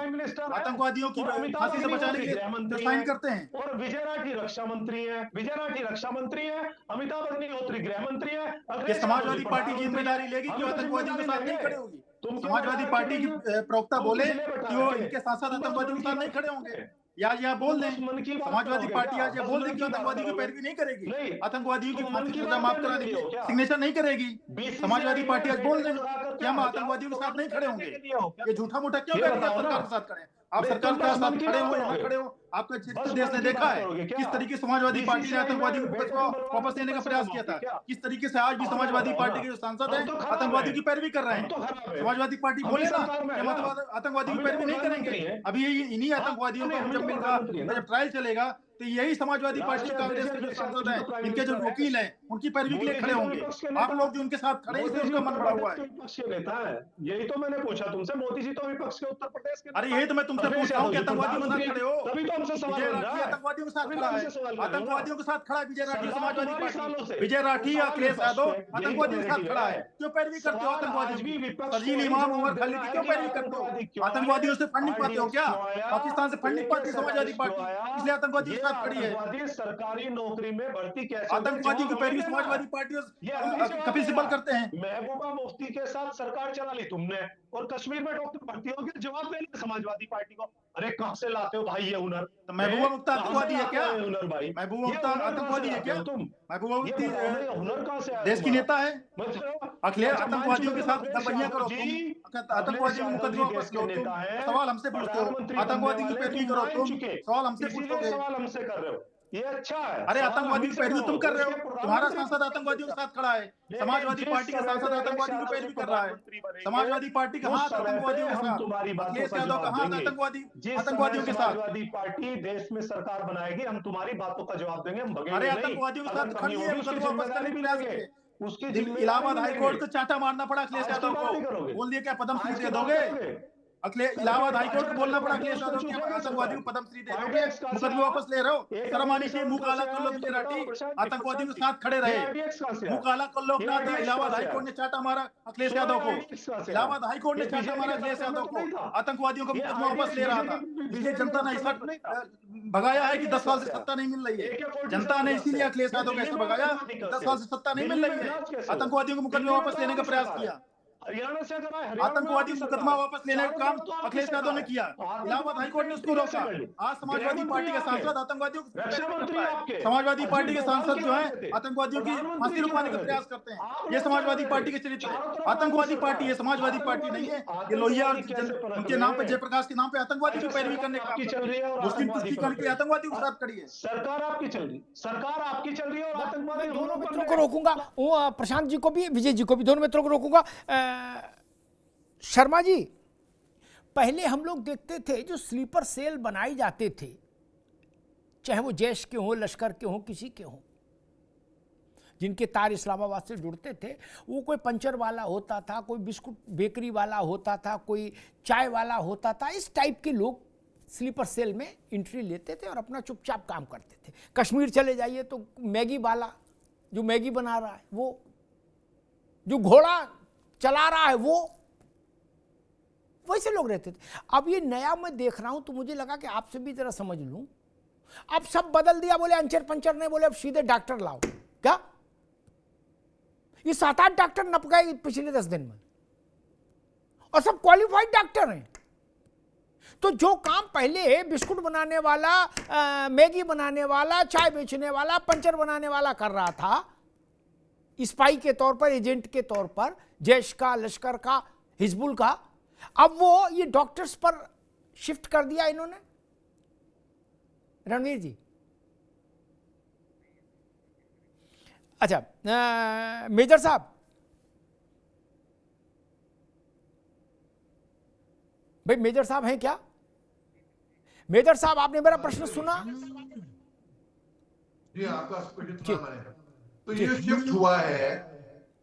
आतंकवादियों की फांसी से बचाने के लिए साइन करते हैं। और विजय राठी रक्षा मंत्री है, विजय राठी रक्षा मंत्री है, अमिताभ अग्निहोत्री गृह मंत्री है। ये समाजवादी पार्टी जिम्मेदारी लेगी कि आतंकवादियों के साथ नहीं खड़े होगी। समाजवादी पार्टी की प्रवक्ता बोले कि वो इनके सांसद आतंकवादियों के साथ नहीं खड़े होंगे, या यह बोल दें, समाजवादी पार्टी आज यह बोल दें कि आतंकवादियों की पैरवी नहीं करेगी, आतंकवादियों की फांसी की सजा माफ कराने के लिए सिग्नेचर नहीं करेगी। समाजवादी पार्टी आज बोल दें कि हम आतंकवादियों के साथ नहीं खड़े होंगे। ये झूठा मूठा क्यों कह रही है सरकार के साथ खड़े? आप सरकार के साथ खड़े हो या न खड़े हो, आपका देश ने देखा है किस तरीके से समाजवादी पार्टी ने आतंकवादियों को वापस लेने का प्रयास किया था, किस तरीके से आज भी समाजवादी पार्टी के जो सांसद हैं आतंकवादियों की पैरवी कर रहे हैं। समाजवादी पार्टी बोले ना कि आतंकवादियों की पैरवी नहीं करेंगे। अभी इन्हीं आतंकवादियों का मुजम्मिल का जब ट्रायल चलेगा तो यही समाजवादी पार्टी कांग्रेस के जो सांसद हैं, इनके जो वकील हैं, उनकी पैरवी के लिए खड़े होंगे। आप लोग जो उनके साथ खड़े हैं इसलिए उसका मन बढ़ा हुआ है। विपक्ष के नेता है, यही तो मैंने पूछा तुमसे। मोदी जी तो विपक्ष के उत्तर प्रदेश के। अरे यही तो मैं तुमसे पूछ रहा हूँ कि आतंकवादियों के साथ खड़े हो, तभी तो हमसे सवाल विजय राठी आतंकवादियों के साथ खड़ा है, आतंकवादियों के साथ खड़ा है विजय राठी समाजवादी पार्टी, विजय राठी अखिलेश यादव आतंकवादियों के साथ खड़ा है। क्यों पैरवी करते हो आतंकवादी? शर्जील इमाम उमर खालिद क्यों पैरवी करते हो? आतंकवादियों से फंडिंग पाते हो क्या? पाकिस्तान से फंडिंग पाती समाजवादी पार्टी, इसलिए आतंकवादियों के साथ खड़ी है। सरकारी नौकरी में भर्ती कैसे? आतंकवादियों की पैरवी समाजवादी पार्टी कपिल सिब्बल करते हैं। महबूबा मुफ्ती के साथ सरकार चला ली तुमने, और कश्मीर में डॉक्टर भर्ती हो गए, जवाब देना समाजवादी पार्टी को। अरे कहां से लाते हो भाई ये हुनर? तो महबूबा मुफ्ती आतंकवादी है क्या? हुनर भाई, महबूबा मुफ्ती आतंकवादी है क्या? तुम महबूबा मुफ्ती हुनर कहां से आया? देश की नेता है। अखिलेश आतंकवादियों के साथ गलबैया करो तुम, आतंकवादियों को मुकदमा वापस लो तुम, सवाल हमसे पूछते हो, आतंकवादी की पैरवी करो तुम, सवाल हमसे पूछोगे। सवाल हमसे कर रहे हो, ये अच्छा है। अरे आतंकवादी की पैरवी तुम कर रहे हो, तुम्हारा सांसद आतंकवादियों के साथ खड़ा है, समाजवादी पार्टी का सांसद आतंकवादियों की पैरवी कर रहा है। समाजवादी पार्टी कहाँ आतंकवादियों के साथ? अखिलेश यादव कहाँ आतंकवादियों के साथ? समाजवादी पार्टी देश में सरकार बनाएगी, हम तुम्हारी बातों का जवाब देंगे, हम भगेंगे अरे नहीं। आतंकवादियों के साथ खड़ी है, मुकदमा वापस करने की प्रयास किए। उसकी इलाहाबाद हाईकोर्ट को चांटा मारना पड़ा अखिलेश यादव को, बोल दिया क्या पद्म श्री दे दोगे? इलाहाबाद हाईकोर्ट को बोलना पड़ा अखिलेश यादव की आतंकवादियों को पद्म श्री दे दोगे, मुकदमे वापस ले रहे हो। शर्म आनी चाहिए, मुंह काला कर लो विजय राठी, आतंकवादियों के साथ खड़े रहे, मुंह काला कर लो अपना। इलाहाबाद हाईकोर्ट ने चाटा मारा अखिलेश यादव को, इलाहाबाद हाईकोर्ट ने चाटा मारा अखिलेश यादव को, आतंकवादियों का मुकदमा वापस ले रहा था, इसलिए जनता ने ऐसा भगाया है कि 10 साल से सत्ता नहीं मिल रही है। जनता ने इसीलिए अखिलेश यादव को ऐसे भगाया, 10 साल से सत्ता नहीं मिल रही है, आतंकवादियों को मुकदमे वापस लेने का प्रयास किया। हरियाणा से आतंकवादी मुकदमा वापस लेने का काम अखिलेश यादव ने किया, इलाहाबाद हाईकोर्ट ने उसको रोका। आज समाजवादी पार्टी के सांसद आतंकवादियों समाजवादी पार्टी के सांसद जो है आतंकवादियों की फांसी रुकवाने का प्रयास करते हैं। ये समाजवादी पार्टी के चरित्र है। आतंकवादी पार्टी है, समाजवादी पार्टी नहीं है। ये लोहिया और उनके नाम पे, जयप्रकाश के नाम पे आतंकवादी की पैरवी करने का मुस्लिम तुष्टिकरण के आतंकवादियों के साथ खड़ी है। सरकार आपकी चल रही, सरकार आपकी चल रही है, और आतंकवादी दोनों मित्रों को रोकूंगा, प्रशांत जी को भी, विजय जी को भी, दोनों मित्रों को रोकूंगा। शर्मा जी, पहले हम लोग देखते थे जो स्लीपर सेल बनाए जाते थे, चाहे वो जैश के हों, लश्कर के हों, किसी के हों, जिनके तार इस्लामाबाद से जुड़ते थे, वो कोई पंचर वाला होता था, कोई बिस्कुट बेकरी वाला होता था, कोई चाय वाला होता था। इस टाइप के लोग स्लीपर सेल में एंट्री लेते थे और अपना चुपचाप काम करते थे। कश्मीर चले जाइए तो मैगी वाला जो मैगी बना रहा है वो, जो घोड़ा चला रहा है वो, वैसे लोग रहते थे। अब ये नया मैं देख रहा हूं तो मुझे लगा कि आपसे भी जरा समझ लूं। अब सब बदल दिया, बोले अंचर पंचर नहीं, बोले अब सीधे डॉक्टर लाओ। क्या ये 7-8 डॉक्टर नप गए पिछले 10 दिन में, और सब क्वालिफाइड डॉक्टर हैं। तो जो काम पहले बिस्कुट बनाने वाला, मैगी बनाने वाला, चाय बेचने वाला, पंचर बनाने वाला कर रहा था, स्पाई के तौर पर, एजेंट के तौर पर, जैश का, लश्कर का, हिजबुल का, अब वो ये डॉक्टर्स पर शिफ्ट कर दिया इन्होंने। रणवीर जी, अच्छा, मेजर साहब, भाई मेजर साहब हैं क्या? मेजर साहब, आपने मेरा प्रश्न सुना? जी, आपका क्वेश्चन सुना मैंने। तो ये शिफ्ट हुआ है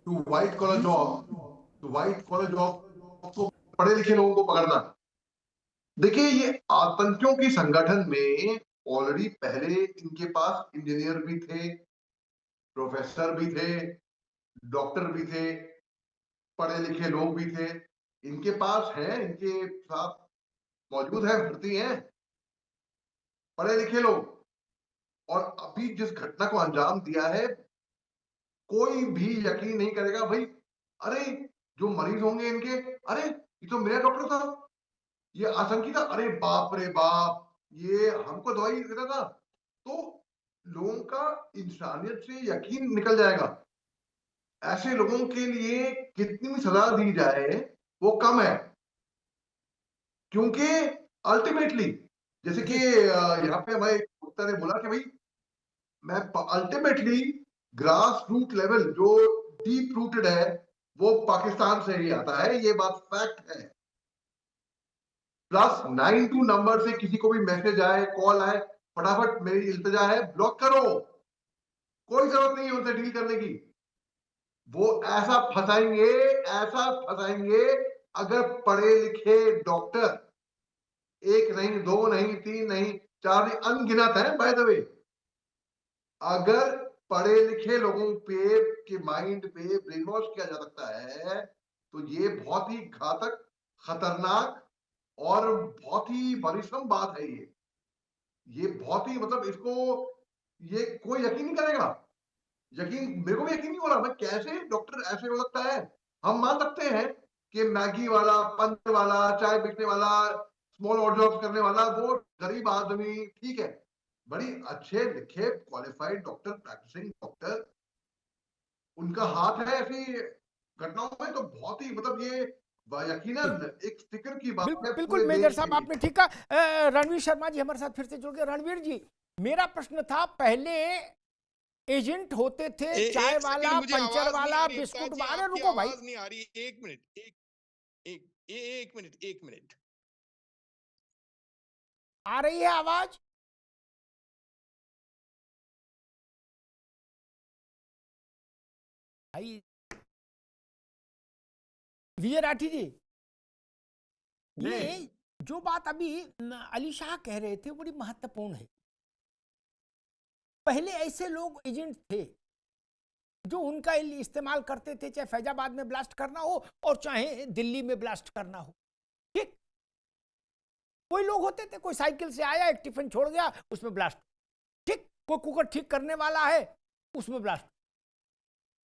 to white collar job, to white collar job को पढ़े लिखे लोगों को पकड़ना। देखिए, ये आतंकियों की संगठन में ऑलरेडी पहले इनके पास इंजीनियर भी थे, प्रोफेसर भी थे, डॉक्टर भी थे, पढ़े लिखे लोग भी थे। इनके पास है, इनके साथ मौजूद है, भर्ती हैं पढ़े लिखे लोग। और अभी जिस घटना को अंजाम दिया है, कोई भी यकीन नहीं करेगा भाई, अरे जो मरीज होंगे इनके, अरे ये तो मेरा डॉक्टर था, ये आतंकी था, अरे बाप रे बाप, ये हमको दवाई देता था। तो लोगों का इंसानियत से यकीन निकल जाएगा। ऐसे लोगों के लिए कितनी भी सजा दी जाए वो कम है, क्योंकि अल्टीमेटली, जैसे कि यहाँ पे हमारे वक्ता ने बोला कि भाई, मैं अल्टीमेटली ग्रास रूट लेवल जो डीप रूटेड है वो पाकिस्तान से ही आता है, ये बात फैक्ट है। +92 नंबर से किसी को भी मैसेज आए, कॉल आए, फटाफट मेरी इल्तिजा है, ब्लॉक करो, कोई जरूरत नहीं है उनसे डील करने की। वो ऐसा फंसाएंगे, अगर पढ़े लिखे डॉक्टर, एक नहीं, दो नहीं, तीन नहीं, चार नहीं, अनगिनत है बाय द वे, अगर पढ़े लिखे लोगों पे के माइंड पे ब्रेन वॉश किया जा सकता है, तो ये बहुत ही घातक, खतरनाक और बहुत ही बरीसम बात है। ये बहुत ही, मतलब इसको, ये कोई यकीन नहीं करेगा। यकीन, मेरे को भी यकीन नहीं हो रहा, मैं कैसे डॉक्टर ऐसे हो सकता है। हम मान सकते हैं कि मैगी वाला, पंच वाला, चाय बेचने वाला, स्मॉल ऑड जॉब्स करने वाला, वो गरीब आदमी, ठीक है, बड़ी अच्छे लिखे क्वालिफाइड डॉक्टर, प्रैक्टिसिंग डॉक्टर, उनका हाथ है ऐसी घटनाओं में, तो बहुत ही, मतलब ये यकीनन एक स्टिकर की बात है बिल्कुल पूरे मेजर देश साहब, के लिए। आपने ठीक कहा। रणवीर शर्मा जी हमारे साथ फिर से जुड़ गए। रणवीर जी, मेरा प्रश्न था, पहले एजेंट होते थे, चाय वाला, पंचर वाला, बिस्कुट वाला। रुको भाई, आवाज नहीं आ रही, एक मिनट, एक मिनट। आ रही है आवाज? भाई विजय राठी जी, ये जो बात अभी अली शाह कह रहे थे बड़ी महत्वपूर्ण है। पहले ऐसे लोग एजेंट थे जो उनका इस्तेमाल करते थे, चाहे फैजाबाद में ब्लास्ट करना हो और चाहे दिल्ली में ब्लास्ट करना हो। ठीक, कोई लोग होते थे, कोई साइकिल से आया, एक टिफिन छोड़ गया, उसमें ब्लास्ट। ठीक, कोई कुकर ठीक करने वाला है, उसमें ब्लास्ट।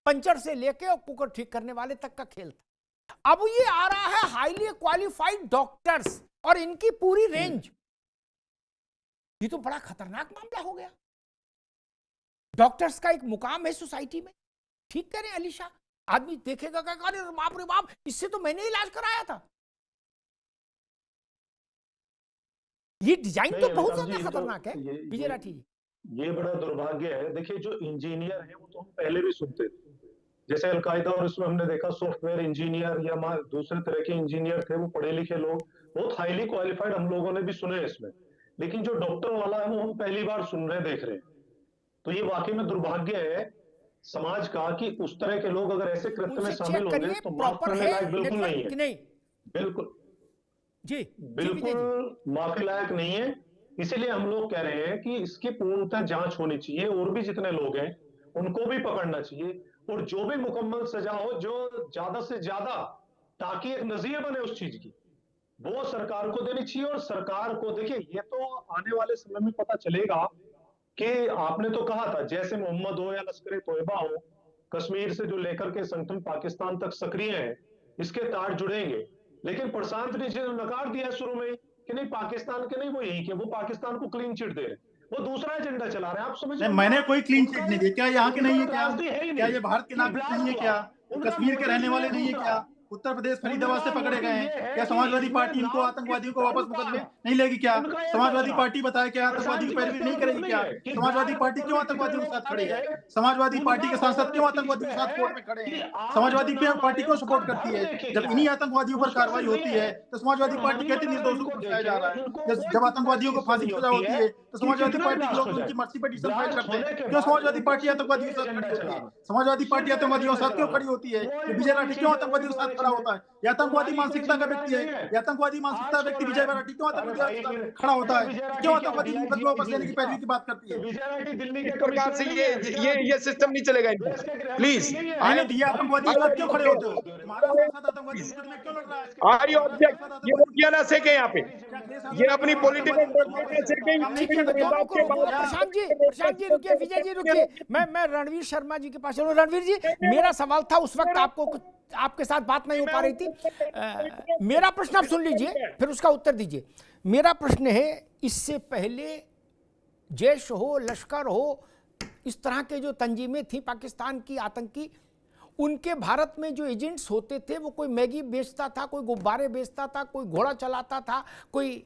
पंचर से लेके और कुकर ठीक करने वाले तक का खेल था। अब ये आ रहा है हाईली क्वालिफाइड डॉक्टर्स और इनकी पूरी रेंज। ये तो बड़ा खतरनाक मामला हो गया। डॉक्टर्स का एक मुकाम है सोसाइटी में। ठीक कह रहे हैं अली शाह, आदमी देखेगा क्या, अरे बाप रे बाप, इससे तो मैंने इलाज कराया था। ये डिजाइन तो बहुत ज्यादा खतरनाक है विजय राठी। ये बड़ा दुर्भाग्य है। देखिए, जो इंजीनियर है वो तो हम पहले भी सुनते थे, जैसे अलकायदा, और इसमें हमने देखा सॉफ्टवेयर इंजीनियर या दूसरे तरह के इंजीनियर थे, वो पढ़े लिखे लोग, बहुत हाईली क्वालिफाइड, हम लोगों ने भी सुने इसमें। लेकिन जो डॉक्टर वाला है वो हम पहली बार सुन रहे, देख रहे हैं। तो ये वाकई में दुर्भाग्य है समाज का कि उस तरह के लोग अगर ऐसे कृत्य में शामिल होंगे तो माफ करने लायक बिल्कुल नहीं है। बिल्कुल जी, बिल्कुल माफी लायक नहीं है। इसीलिए हम लोग कह रहे हैं कि इसकी पूर्णतः जांच होनी चाहिए, और भी जितने लोग हैं उनको भी पकड़ना चाहिए, और जो भी मुकम्मल सजा हो, जो ज्यादा से ज्यादा, ताकि एक नजीर बने उस चीज की, वो सरकार को देनी चाहिए। और सरकार को देखिए, ये तो आने वाले समय में पता चलेगा कि आपने तो कहा था जैसे मोहम्मद हो या लश्कर तोयबा हो, कश्मीर से जो लेकर के संगठन पाकिस्तान तक सक्रिय है, इसके तार जुड़ेंगे। लेकिन प्रशांत ने जो नकार दिया शुरू में कि नहीं पाकिस्तान के नहीं, वो यही के, वो पाकिस्तान को क्लीन चिट दे रहे, वो दूसरा एजेंडा चला रहे हैं। आप समझ, नहीं, मैंने कोई क्लीन चिट नहीं दी। क्या यहाँ के नहीं है क्या? है ही क्या नहीं, ये भारत के नागरिक नहीं है क्या? कश्मीर के रहने वाले नहीं है क्या? उत्तर प्रदेश फरीदाबाद से पकड़े गए हैं क्या? समाजवादी पार्टी इनको, आतंकवादियों को वापस मुकदमे नहीं लेगी क्या? समाजवादी पार्टी बताया क्या आतंकवादी की पैरवी नहीं करेगी क्या? समाजवादी पार्टी क्यों आतंकवादियों के साथ खड़ी है? समाजवादी पार्टी के सांसद क्यों आतंकवादियों के साथ कोर्ट में खड़े हैं? समाजवादी पार्टी क्यों सपोर्ट करती है? जब इन्हीं आतंकवादियों पर कार्रवाई होती है तो समाजवादी पार्टी कहती निर्दोषों को फंसाया जा रहा है। जब आतंकवादियों को फांसी की सजा होती है तो समाजवादी पार्टी के लोग उनकी मर्जी पिटीशन फाइल करते हैं। क्यों समाजवादी पार्टी आतंकवादियों के साथ खड़ी होती है? समाजवादी पार्टी आतंकवादियों के साथ क्यों खड़ी होती है? विजय राठी क्यों आतंकवादियों के साथ खड़ा होता है? ये आतंकवादी मानसिकता का व्यक्ति है। ये आतंकवादी मानसिकता व्यक्ति विजय राठी क्यों आतंकवादी के साथ खड़ा होता है? क्यों आतंकवादी मुकदमे वापस लेने की पैरवी की बात करती है? विजय राठी दिल्ली इस प्रकार से ये सिस्टम नहीं चलेगा इनका। प्लीज मैंने दिया आतंकवादी के साथ क्यों खड़े होते हो? तुम्हारा सांसद आतंकवादी मुकदमे क्यों लड़ रहा है? आई ऑब्जेक्ट, ये रोटियां ना सेके यहाँ पे, ये अपनी पॉलिटिकल प्रशांत जी रुकिए, विजय जी रुकिए, मैं रणवीर शर्मा जी के पास चलूं। रणवीर जी, मेरा सवाल था, उस वक्त आपको आपके साथ बात नहीं हो पा रही थी। मेरा प्रश्न आप सुन लीजिए, फिर उसका उत्तर दीजिए। मेरा प्रश्न है, इससे पहले जैश हो, लश्कर हो, इस तरह के जो तंजीमें थी पाकिस्तान की आतंकी, उनके भारत में जो एजेंट्स होते थे, वो कोई मैगी बेचता था, कोई गुब्बारे बेचता था, कोई घोड़ा चलाता था, कोई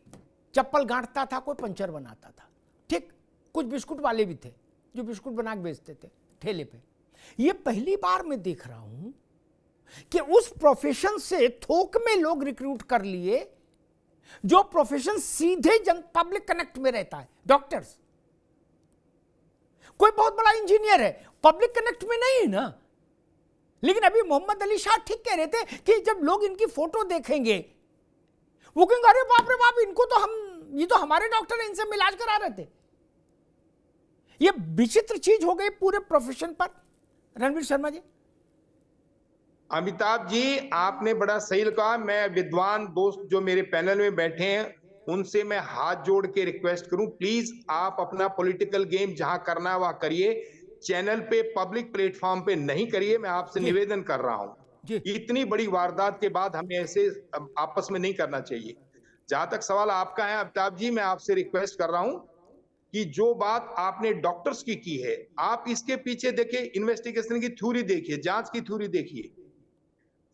चप्पल गांठता था, कोई पंचर बनाता था, ठीक? कुछ बिस्कुट वाले भी थे जो बिस्कुट बना के बेचते थे ठेले पे। ये पहली बार मैं देख रहा हूं कि उस प्रोफेशन से थोक में लोग रिक्रूट कर लिए, जो प्रोफेशन सीधे पब्लिक कनेक्ट में रहता है। डॉक्टर्स, कोई बहुत बड़ा इंजीनियर है, पब्लिक कनेक्ट में नहीं है ना। लेकिन अभी मोहम्मद अली शाह ठीक कह रहे थे कि जब लोग इनकी फोटो देखेंगे वो कहेंगे अरे बाप रे बाप, इनको तो ये तो हमारे डॉक्टर हैं, इनसे हम इलाज करा रहे थे। ये विचित्र चीज हो गई पूरे प्रोफेशन पर। रणवीर शर्मा जी। अमिताभ जी, आपने बड़ा सही कहा। मैं विद्वान दोस्त जो मेरे पैनल में बैठे हैं उनसे मैं हाथ जोड़ के रिक्वेस्ट करूं, प्लीज आप अपना पॉलिटिकल गेम जहां करना है वहां करिए, चैनल पे, पब्लिक प्लेटफॉर्म पे नहीं करिए। मैं आपसे निवेदन कर रहा हूं, इतनी बड़ी वारदात के बाद हमें ऐसे आपस में नहीं करना चाहिए। जहां तक सवाल आपका है अमिताभ जी, मैं आपसे रिक्वेस्ट कर रहा हूं कि जो बात आपने डॉक्टर्स की है, आप इसके पीछे देखिए, इन्वेस्टिगेशन की थ्योरी देखिए, जांच की थ्योरी देखिए।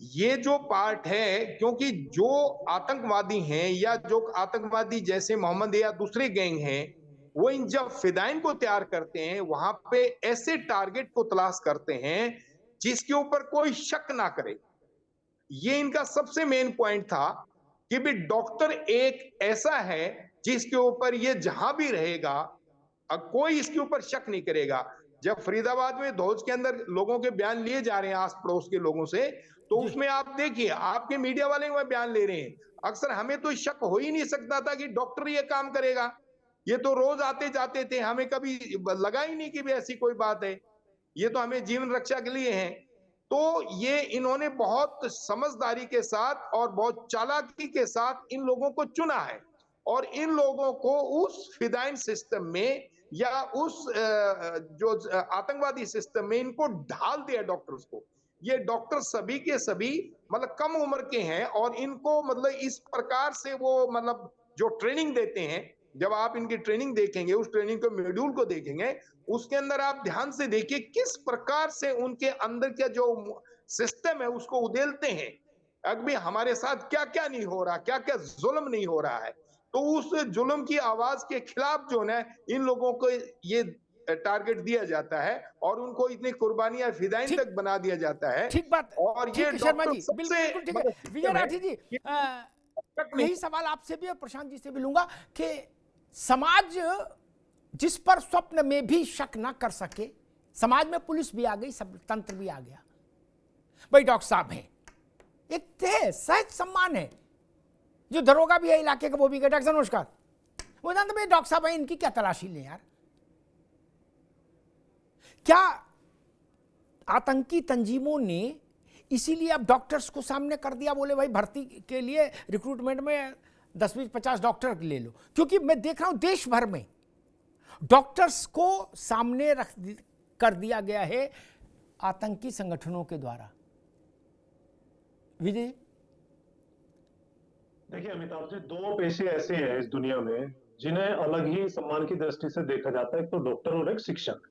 ये जो पार्ट है, क्योंकि जो आतंकवादी हैं या जो आतंकवादी जैसे मोहम्मद या दूसरे गैंग हैं, वो इन जब फिदाइन को तैयार करते हैं, वहां पे ऐसे टारगेट को तलाश करते हैं जिसके ऊपर कोई शक ना करे। ये इनका सबसे मेन पॉइंट था कि भी डॉक्टर एक ऐसा है जिसके ऊपर ये जहां भी रहेगा कोई इसके ऊपर शक नहीं करेगा। जब फरीदाबाद में धौज के अंदर लोगों के बयान लिए जा रहे हैं आस पड़ोस के लोगों से, तो उसमें आप देखिए, आपके मीडिया वाले वह बयान ले रहे हैं। अक्सर हमें तो शक हो ही नहीं सकता था कि डॉक्टर ये काम करेगा। ये तो रोज आते जाते थे, हमें कभी लगा ही नहीं कि भी ऐसी कोई बात है। ये तो हमें जीवन रक्षा के लिए है। तो ये इन्होंने बहुत समझदारी के साथ और बहुत चालाकी के साथ इन लोगों को चुना है, और इन लोगों को उस फिदाइन सिस्टम में या उस जो आतंकवादी सिस्टम में इनको ढाल दिया डॉक्टर्स को। ये डॉक्टर सभी के सभी मतलब कम उम्र के हैं, और इनको मतलब इस प्रकार से वो मतलब जो ट्रेनिंग देते हैं, जब आप इनकी ट्रेनिंग देखेंगे, उस ट्रेनिंग के मॉड्यूल को देखेंगे, उसके अंदर आप ध्यान से देखिए किस प्रकार से उनके अंदर का जो सिस्टम है उसको उदेलते हैं। अभी हमारे साथ क्या क्या नहीं हो रहा, क्या क्या जुल्म नहीं हो रहा है। तो उस जुल्म की आवाज के खिलाफ जो है इन लोगों को ये टारगेट दिया जाता है और उनको इतनी कुर्बानियां फिदाइन तक बना दिया जाता है। ठीक बात। और ये शर्मा जी बिल्कुल ठीक है। विजय राठी जी, यही सवाल आपसे भी और प्रशांत जी से भी लूंगा कि समाज जिस पर स्वप्न में भी शक ना कर सके, समाज में पुलिस भी आ गई, सब तंत्र भी आ गया, भाई डॉक्टर साहब हैं, एक है सहज सम्मान है। जो दरोगा भी है इलाके का वो भी कहता है नमस्कार, वो जानते भाई डॉक्टर साहब है, इनकी क्या तलाशी ले यार। क्या आतंकी तंजीमों ने इसीलिए अब डॉक्टर्स को सामने कर दिया, बोले भाई भर्ती के लिए रिक्रूटमेंट में 10-20-50 डॉक्टर ले लो, क्योंकि मैं देख रहा हूं देश भर में डॉक्टर्स को सामने कर दिया गया है आतंकी संगठनों के द्वारा। विजय, देखिए अमिताभ जी, दो पेशे ऐसे हैं इस दुनिया में जिन्हें अलग ही सम्मान की दृष्टि से देखा जाता है, एक तो डॉक्टर और एक शिक्षक।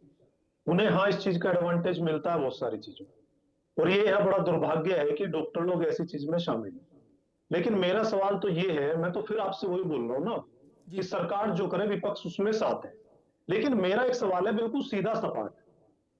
उन्हें हाँ इस चीज का एडवांटेज मिलता है बहुत सारी चीजों, और ये यहाँ बड़ा दुर्भाग्य है कि डॉक्टर लोग ऐसी चीज में शामिल हैं। लेकिन मेरा सवाल तो ये है, मैं तो फिर आपसे वही बोल रहा हूँ ना कि सरकार जो करे विपक्ष उसमें साथ है, लेकिन मेरा एक सवाल है बिल्कुल सीधा सपाट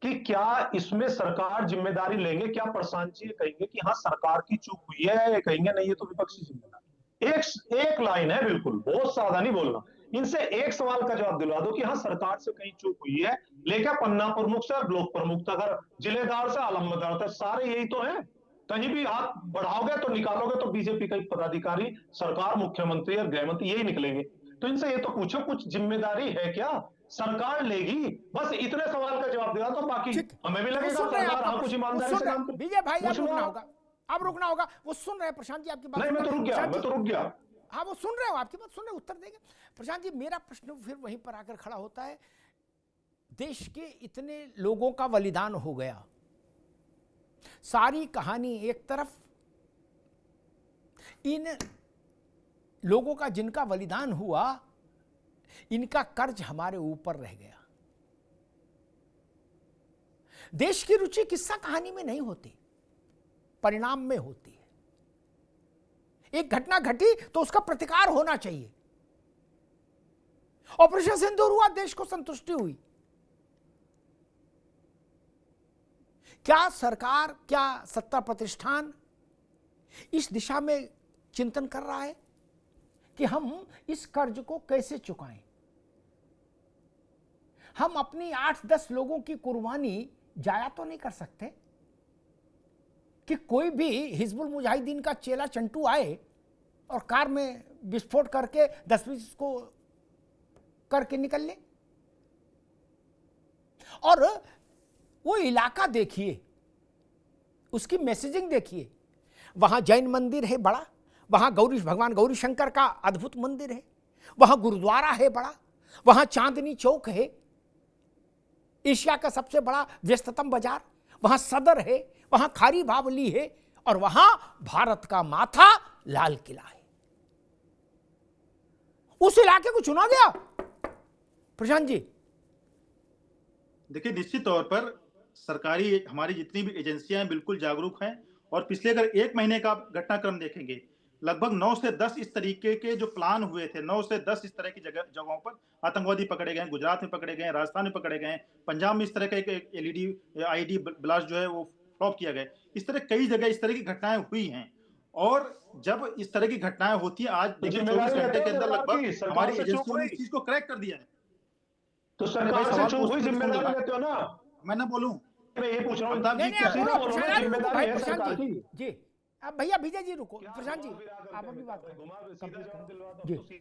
कि क्या इसमें सरकार जिम्मेदारी लेंगे? क्या प्रशांत जी कहेंगे कि हाँ सरकार की चूक हुई है, कहेंगे नहीं ये तो विपक्ष की जिम्मेदारी? एक लाइन है, बिल्कुल बहुत सादा नहीं बोलना। इनसे एक सवाल का जवाब दिलवा दो कि हाँ सरकार से कहीं चूक हुई है, लेकिन पन्ना प्रमुख से ब्लॉक प्रमुख तक, अगर जिलेदार से आलमदार तक सारे यही तो है। कहीं भी हाथ बढ़ाओगे तो निकालोगे तो बीजेपी का पदाधिकारी, सरकार, मुख्यमंत्री और गृह मंत्री यही निकलेंगे। तो इनसे ये तो पूछो कुछ जिम्मेदारी है क्या? सरकार लेगी, बस इतने सवाल का जवाब दिला तो बाकी हमें भी लगेगा सरकार हाँ कुछ ईमानदारी से काम करे। विजय भाई अब रुकना होगा, अब रुकना होगा। वो सुन रहे हैं प्रशांत जी आपकी बात। नहीं मैं तो रुक गया। हाँ वो सुन रहे हो, आपकी बात सुन रहे, उत्तर देंगे। प्रशांत जी मेरा प्रश्न फिर वहीं पर आकर खड़ा होता है, देश के इतने लोगों का बलिदान हो गया, सारी कहानी एक तरफ, इन लोगों का जिनका बलिदान हुआ इनका कर्ज हमारे ऊपर रह गया। देश की रुचि किस्सा कहानी में नहीं होती, परिणाम में होती है। एक घटना घटी तो उसका प्रतिकार होना चाहिए। ऑपरेशन सिंदूर हुआ, देश को संतुष्टि हुई। क्या सरकार, क्या सत्ता प्रतिष्ठान इस दिशा में चिंतन कर रहा है कि हम इस कर्ज को कैसे चुकाएं? हम अपनी 8-10 लोगों की कुर्बानी जाया तो नहीं कर सकते कि कोई भी हिजबुल मुजाहिदीन का चेला चंटू आए और कार में विस्फोट करके 10-20 को करके निकल ले। और वो इलाका देखिए, उसकी मैसेजिंग देखिए। वहां जैन मंदिर है बड़ा, वहां भगवान गौरी शंकर का अद्भुत मंदिर है, वहां गुरुद्वारा है बड़ा, वहां चांदनी चौक है, एशिया का सबसे बड़ा व्यस्ततम बाजार, वहां सदर है, वहां खारी बावली है, और वहां भारत का माथा लाल किला है। उस इलाके को चुना गया। प्रशांत जी देखिए, निश्चित तौर पर सरकारी हमारी जितनी भी एजेंसियां हैं बिल्कुल जागरूक हैं, और पिछले अगर 1 महीने का घटनाक्रम देखेंगे, लगभग 9 से 10 इस तरीके के जो प्लान हुए थे, 9 से 10 इस तरह की जगहों पर आतंकवादी पकड़े गए। गुजरात में पकड़े गए, राजस्थान में पकड़े गए, पंजाब में इस तरह का एक एलईडी आईडी ब्लास्ट जो है वो फ्लॉप किया गया। इस तरह कई जगह इस तरह की घटनाएं हुई हैं, और जब इस तरह की घटनाएं होती हैं, आज देखिए 24 घंटे के अंदर लगभग हमारी एजेंसियों ने इस चीज को क्रैक कर दिया है। तो सरकार से चूक हुई, जिम्मेदारी लेते हो ना? मैं ना बोलूं, मैं ये पूछ रहा हूं जिम्मेदारी है सरकार की जी। अब भैया विजय जी रुको, प्रशांत जी आप अपनी बात जी।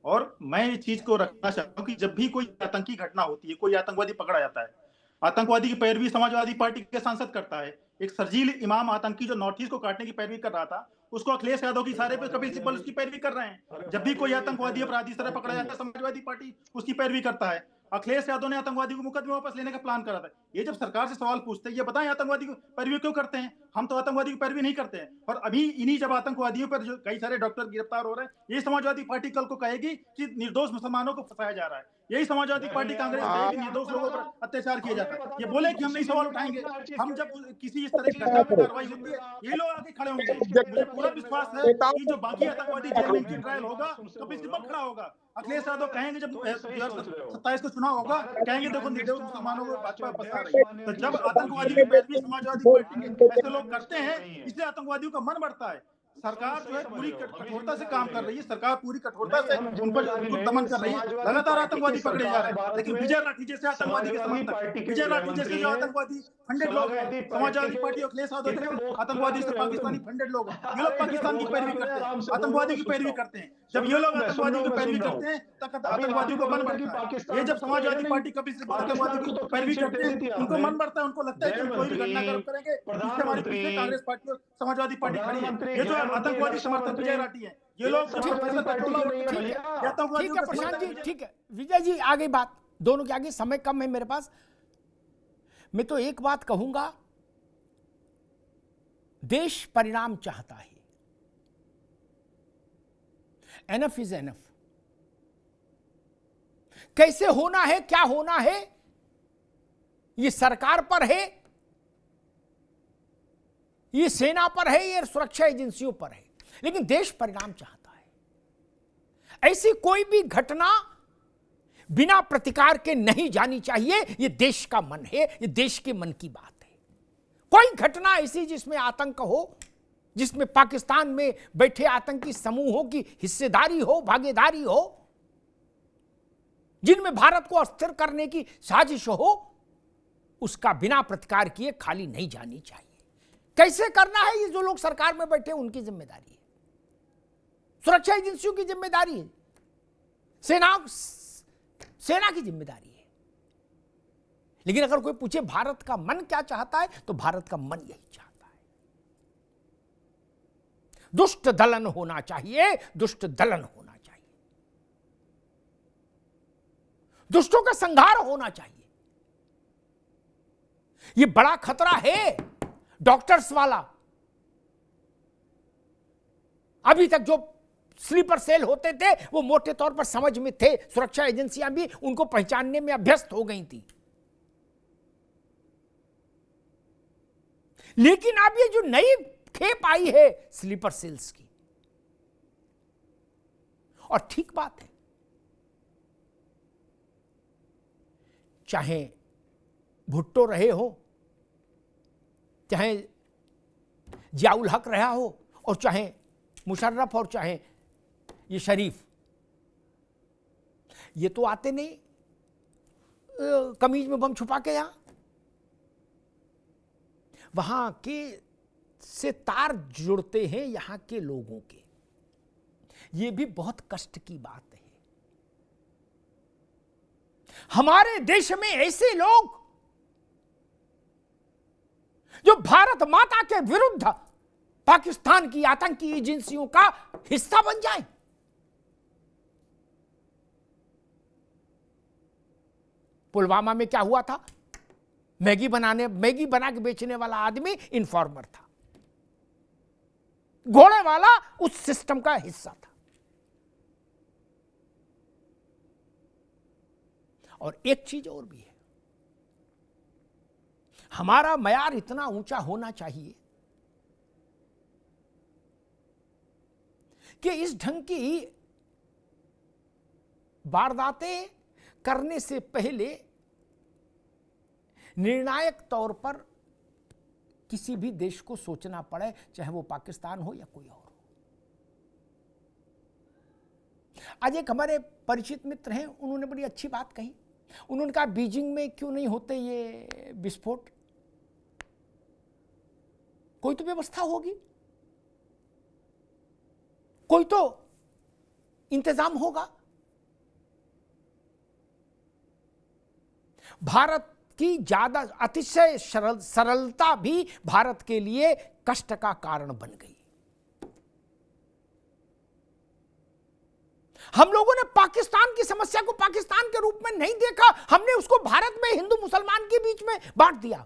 और मैं इस चीज को रखना चाहता हूं कि जब भी कोई आतंकी घटना होती है, कोई आतंकवादी पकड़ा जाता है, आतंकवादी की पैरवी समाजवादी पार्टी के सांसद करता है। एक शर्जील इमाम आतंकी जो नॉर्थ ईस्ट को काटने की पैरवी कर रहा था, उसको अखिलेश यादव की सारे पे कपिल सिब्बल उसकी पैरवी कर रहे हैं। जब भी कोई आतंकवादी अपराधी तरह पकड़ा जाता है, समाजवादी पार्टी उसकी पैरवी करता है। अखिलेश यादव ने आतंकवादी को मुकदमे वापस लेने का प्लान करा था। ये जब सरकार से सवाल पूछते हैं, ये बताएं आतंकवादी को पैरवी क्यों करते हैं? हम तो आतंकवादी की पैरवी नहीं करते हैं। और अभी इन्हीं जब आतंकवादियों पर जो कई सारे डॉक्टर गिरफ्तार हो रहे हैं, यही समाजवादी पार्टी कल को कहेगी कि निर्दोष मुसलमानों को फंसाया जा रहा है। यही समाजवादी पार्टी कांग्रेस कहेगी निर्दोष लोगों पर अत्याचार किया जाता है। ये बोले कि हम नहीं सवाल उठाएंगे। हम जब किसी इस तरह की घटना में कार्रवाई होती है, ये लोग आगे खड़े होंगे। मुझे पूरा विश्वास है कि जो बाकी आतंकवादी जेल में इनकी ट्रायल होगा तो प्रिंसिपल खड़ा होगा। अखिलेश यादव कहेंगे जब 2027 को चुनाव होगा, कहेंगे देखो निर्दोष मुसलमानों को भाजपा फंसा रही है। तो जब आतंकवादी की पैरवी समाजवादी पार्टी के ऐसे लोग करते हैं, इसलिए आतंकवादियों का मन बढ़ता है। सरकार जो है पूरी कठोरता से काम कर रही है, सरकार पूरी कठोरता से उन पर दमन कर रही है। लगातार आतंकवादी पकड़े जा रहे हैं, लेकिन विजय राठी जैसे आतंकवादी के समर्थक, विजय राठी जैसे जो आतंकवादी फंडेड लोग हैं, समाजवादी पार्टी अखिलेश यादव आतंकवादी से पाकिस्तानी फंडेड लोग हैं, ये लोग पाकिस्तान की पैरवी करते हैं, आतंकवादी की पैरवी करते हैं। जब ये लोग मैं सुन आतंकवादी रहा की हूँ, पैरवी मैं सुन रहा करते हैं तब अभी आतंकवादियों को आपको मन पता है कि बढ़ता है। पाकिस्तान ये जब को समाजवादी नहीं, पार्टी कभी आतंकवादी पाकिस्तान की को तो पैरवी क्लीन करते चिट हैं, दे दी उनको आपने। मन बढ़ता है, उनको लगता है कि हम कोई भी घटना करप करेंगे जिससे हमारे पीछे कांग्रेस पार्टी और समाजवादी पार्टी खड़ी है। प्रधानमंत्री, ये जो गृह मंत्री, आतंकवादी रक्षा समर्थक मंत्री, विजय राठी है, ये ये लोग समाजवादी ऐसा पार्टी टटोला के नहीं है उठते हैं भैया। कि आतंकवादियों ठीक है के प्रशांत समर्थक जी, विजय- ठीक है विजय जी, आगे बात दोनों के आगे समय कम है मेरे पास। मैं तो एक बात कहूंगा, देश परिणाम चाहता है। Enough is enough. कैसे होना है, क्या होना है, ये सरकार पर है, ये सेना पर है, ये सुरक्षा एजेंसियों पर है, लेकिन देश परिणाम चाहता है। ऐसी कोई भी घटना बिना प्रतिकार के नहीं जानी चाहिए। ये देश का मन है, ये देश के मन की बात है। कोई घटना ऐसी जिसमें आतंक हो, जिसमें पाकिस्तान में बैठे आतंकी समूहों की हिस्सेदारी हो, भागीदारी हो, जिनमें भारत को अस्थिर करने की साजिश हो, उसका बिना प्रतिकार किए खाली नहीं जानी चाहिए। कैसे करना है, ये जो लोग सरकार में बैठे उनकी जिम्मेदारी है, सुरक्षा एजेंसियों की जिम्मेदारी है, सेना की जिम्मेदारी है। लेकिन अगर कोई पूछे भारत का मन क्या चाहता है, तो भारत का मन यही चाहता है, दुष्ट दलन होना चाहिए, दुष्ट दलन होना चाहिए, दुष्टों का संहार होना चाहिए। ये बड़ा खतरा है डॉक्टर्स वाला। अभी तक जो स्लीपर सेल होते थे वो मोटे तौर पर समझ में थे, सुरक्षा एजेंसियां भी उनको पहचानने में अभ्यस्त हो गई थी। लेकिन अब ये जो नई खेप आई है स्लीपर सेल्स की, और ठीक बात है, चाहे भुट्टो रहे हो, चाहे जियाउल हक रहा हो, और चाहे मुशर्रफ, और चाहे ये शरीफ, ये तो आते नहीं कमीज में बम छुपा के यहां, वहां के से तार जुड़ते हैं यहां के लोगों के। ये भी बहुत कष्ट की बात है। हमारे देश में ऐसे लोग जो भारत माता के विरुद्ध पाकिस्तान की आतंकी एजेंसियों का हिस्सा बन जाएं। पुलवामा में क्या हुआ था? मैगी बना के बेचने वाला आदमी इन्फॉर्मर था, घोड़े वाला उस सिस्टम का हिस्सा था। और एक चीज और भी है, हमारा मयार इतना ऊंचा होना चाहिए कि इस ढंग की वारदातें करने से पहले निर्णायक तौर पर किसी भी देश को सोचना पड़े, चाहे वो पाकिस्तान हो या कोई और हो। आज एक हमारे परिचित मित्र हैं, उन्होंने बड़ी अच्छी बात कही। उन्होंने कहा बीजिंग में क्यों नहीं होते ये विस्फोट, कोई तो व्यवस्था होगी, कोई तो इंतजाम होगा। भारत की ज्यादा अतिशय सरलता भी भारत के लिए कष्ट का कारण बन गई। हम लोगों ने पाकिस्तान की समस्या को पाकिस्तान के रूप में नहीं देखा, हमने उसको भारत में हिंदू मुसलमान के बीच में बांट दिया।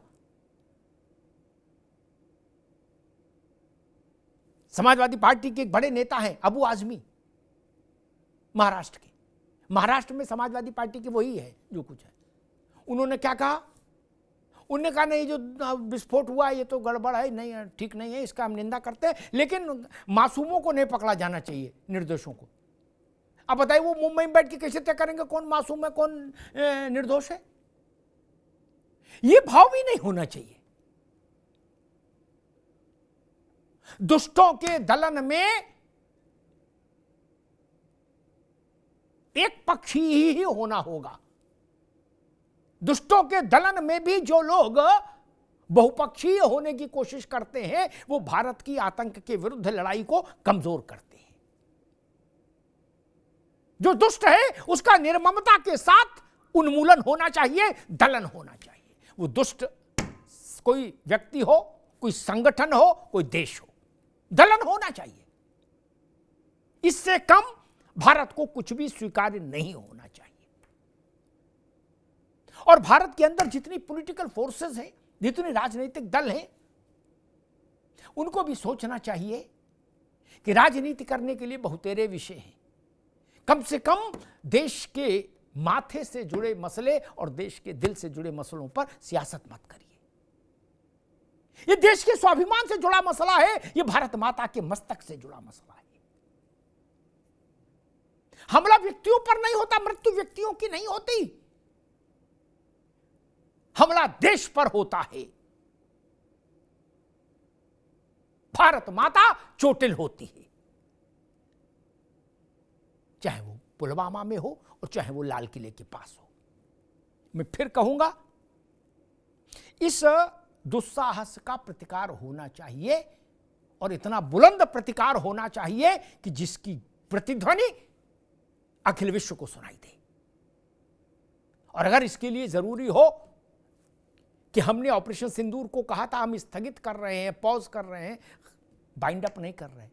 समाजवादी पार्टी के एक बड़े नेता हैं अबू आजमी, महाराष्ट्र के। महाराष्ट्र में समाजवादी पार्टी के वही है जो कुछ है। उन्होंने क्या कहा? उन्होंने कहा नहीं, जो विस्फोट हुआ ये तो गड़बड़ है, नहीं ठीक नहीं है, इसका हम निंदा करते हैं, लेकिन मासूमों को नहीं पकड़ा जाना चाहिए, निर्दोषों को। अब बताइए वो मुंबई में बैठ के कैसे तय करेंगे कौन मासूम है कौन निर्दोष है? ये भाव भी नहीं होना चाहिए। दुष्टों के दलन में एक पक्षी ही होना होगा। दुष्टों के दलन में भी जो लोग बहुपक्षीय होने की कोशिश करते हैं, वो भारत की आतंक के विरुद्ध लड़ाई को कमजोर करते हैं। जो दुष्ट है उसका निर्ममता के साथ उन्मूलन होना चाहिए, दलन होना चाहिए। वो दुष्ट कोई व्यक्ति हो, कोई संगठन हो, कोई देश हो, दलन होना चाहिए। इससे कम भारत को कुछ भी स्वीकार्य नहीं होना चाहिए। और भारत के अंदर जितनी पॉलिटिकल फोर्सेस हैं, जितने राजनीतिक दल हैं, उनको भी सोचना चाहिए कि राजनीति करने के लिए बहुतेरे विषय हैं। कम से कम देश के माथे से जुड़े मसले और देश के दिल से जुड़े मसलों पर सियासत मत करिए। ये देश के स्वाभिमान से जुड़ा मसला है, ये भारत माता के मस्तक से जुड़ा मसला है। हमला व्यक्तियों पर नहीं होता, मृत्यु व्यक्तियों की नहीं होती, हमला देश पर होता है। भारत माता चोटिल होती है, चाहे वो पुलवामा में हो और चाहे वो लाल किले के पास हो। मैं फिर कहूंगा, इस दुस्साहस का प्रतिकार होना चाहिए और इतना बुलंद प्रतिकार होना चाहिए कि जिसकी प्रतिध्वनि अखिल विश्व को सुनाई दे। और अगर इसके लिए जरूरी हो कि हमने ऑपरेशन सिंदूर को कहा था हम स्थगित कर रहे हैं, पॉज कर रहे हैं, बाइंड अप नहीं कर रहे,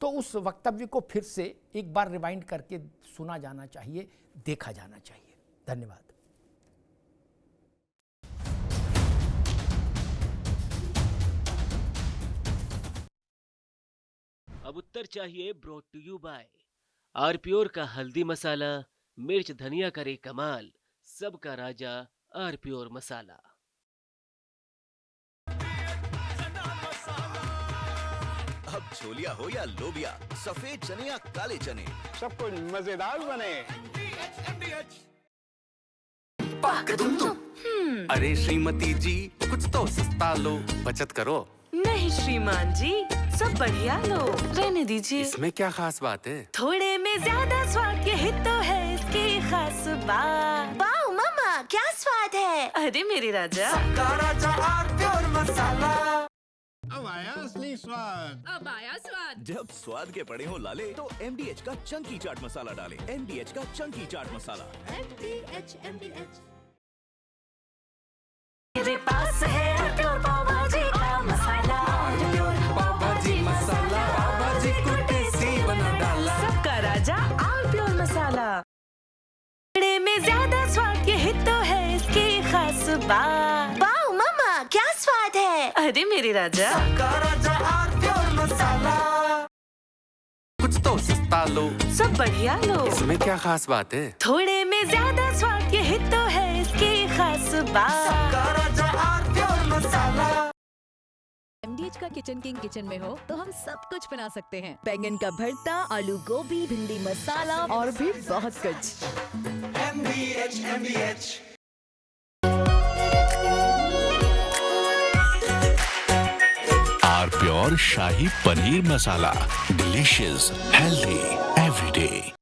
तो उस वक्तव्य को फिर से एक बार रिवाइंड करके सुना जाना चाहिए, देखा जाना चाहिए। धन्यवाद। अब उत्तर चाहिए ब्रॉट टू यू बाय आरप्योर का हल्दी मसाला, मिर्च धनिया करे कमाल, सबका राजा आरप्योर मसाला। अब छोलिया हो या लोबिया, सफेद चने या काले चने, सब कुछ मजेदार बने। अरे श्रीमती जी, कुछ तो सस्ता लो, बचत करो। नहीं श्रीमान जी, सब बढ़िया लो, रहने दीजिए। इसमें क्या खास बात है? थोड़े में ज्यादा स्वाद, यही तो है इसकी खास बात। वाओ मामा, क्या स्वाद है। अरे मेरे राजा, अब आया असली स्वाद। अब आया स्वाद। जब स्वाद के पड़े हो लाले, तो MDH का चंकी चाट मसाला डालें। MDH का चंकी चाट मसाला। MDH। मेरे पास है आरप्योर पाव भाजी का मसाला, आरप्योर पाव भाजी मसाला, पाव भाजी को टेस्टी बना डाला, सबका राजा आरप्योर मसाला। थोड़े में ज्यादा स्वाद, यही तो है इसकी खास बात। वाओ मामा, क्या स्वाद है। अरे मेरे राजा, सबका राजा आरप्योर मसाला। कुछ तो सस्ता लो, सब बढ़िया लो, इसमें क्या खास बात है? थोड़े में ज्यादा स्वाद, यही तो है इसकी खास बात। सबका राजा आरप्योर मसाला। MDH का किचन किंग किचन में हो तो हम सब कुछ बना सकते हैं। बैंगन का भरता, आलू गोभी, भिंडी मसाला और भी बहुत कुछ। MDH। आरप्योर शाही paneer masala, delicious, healthy everyday.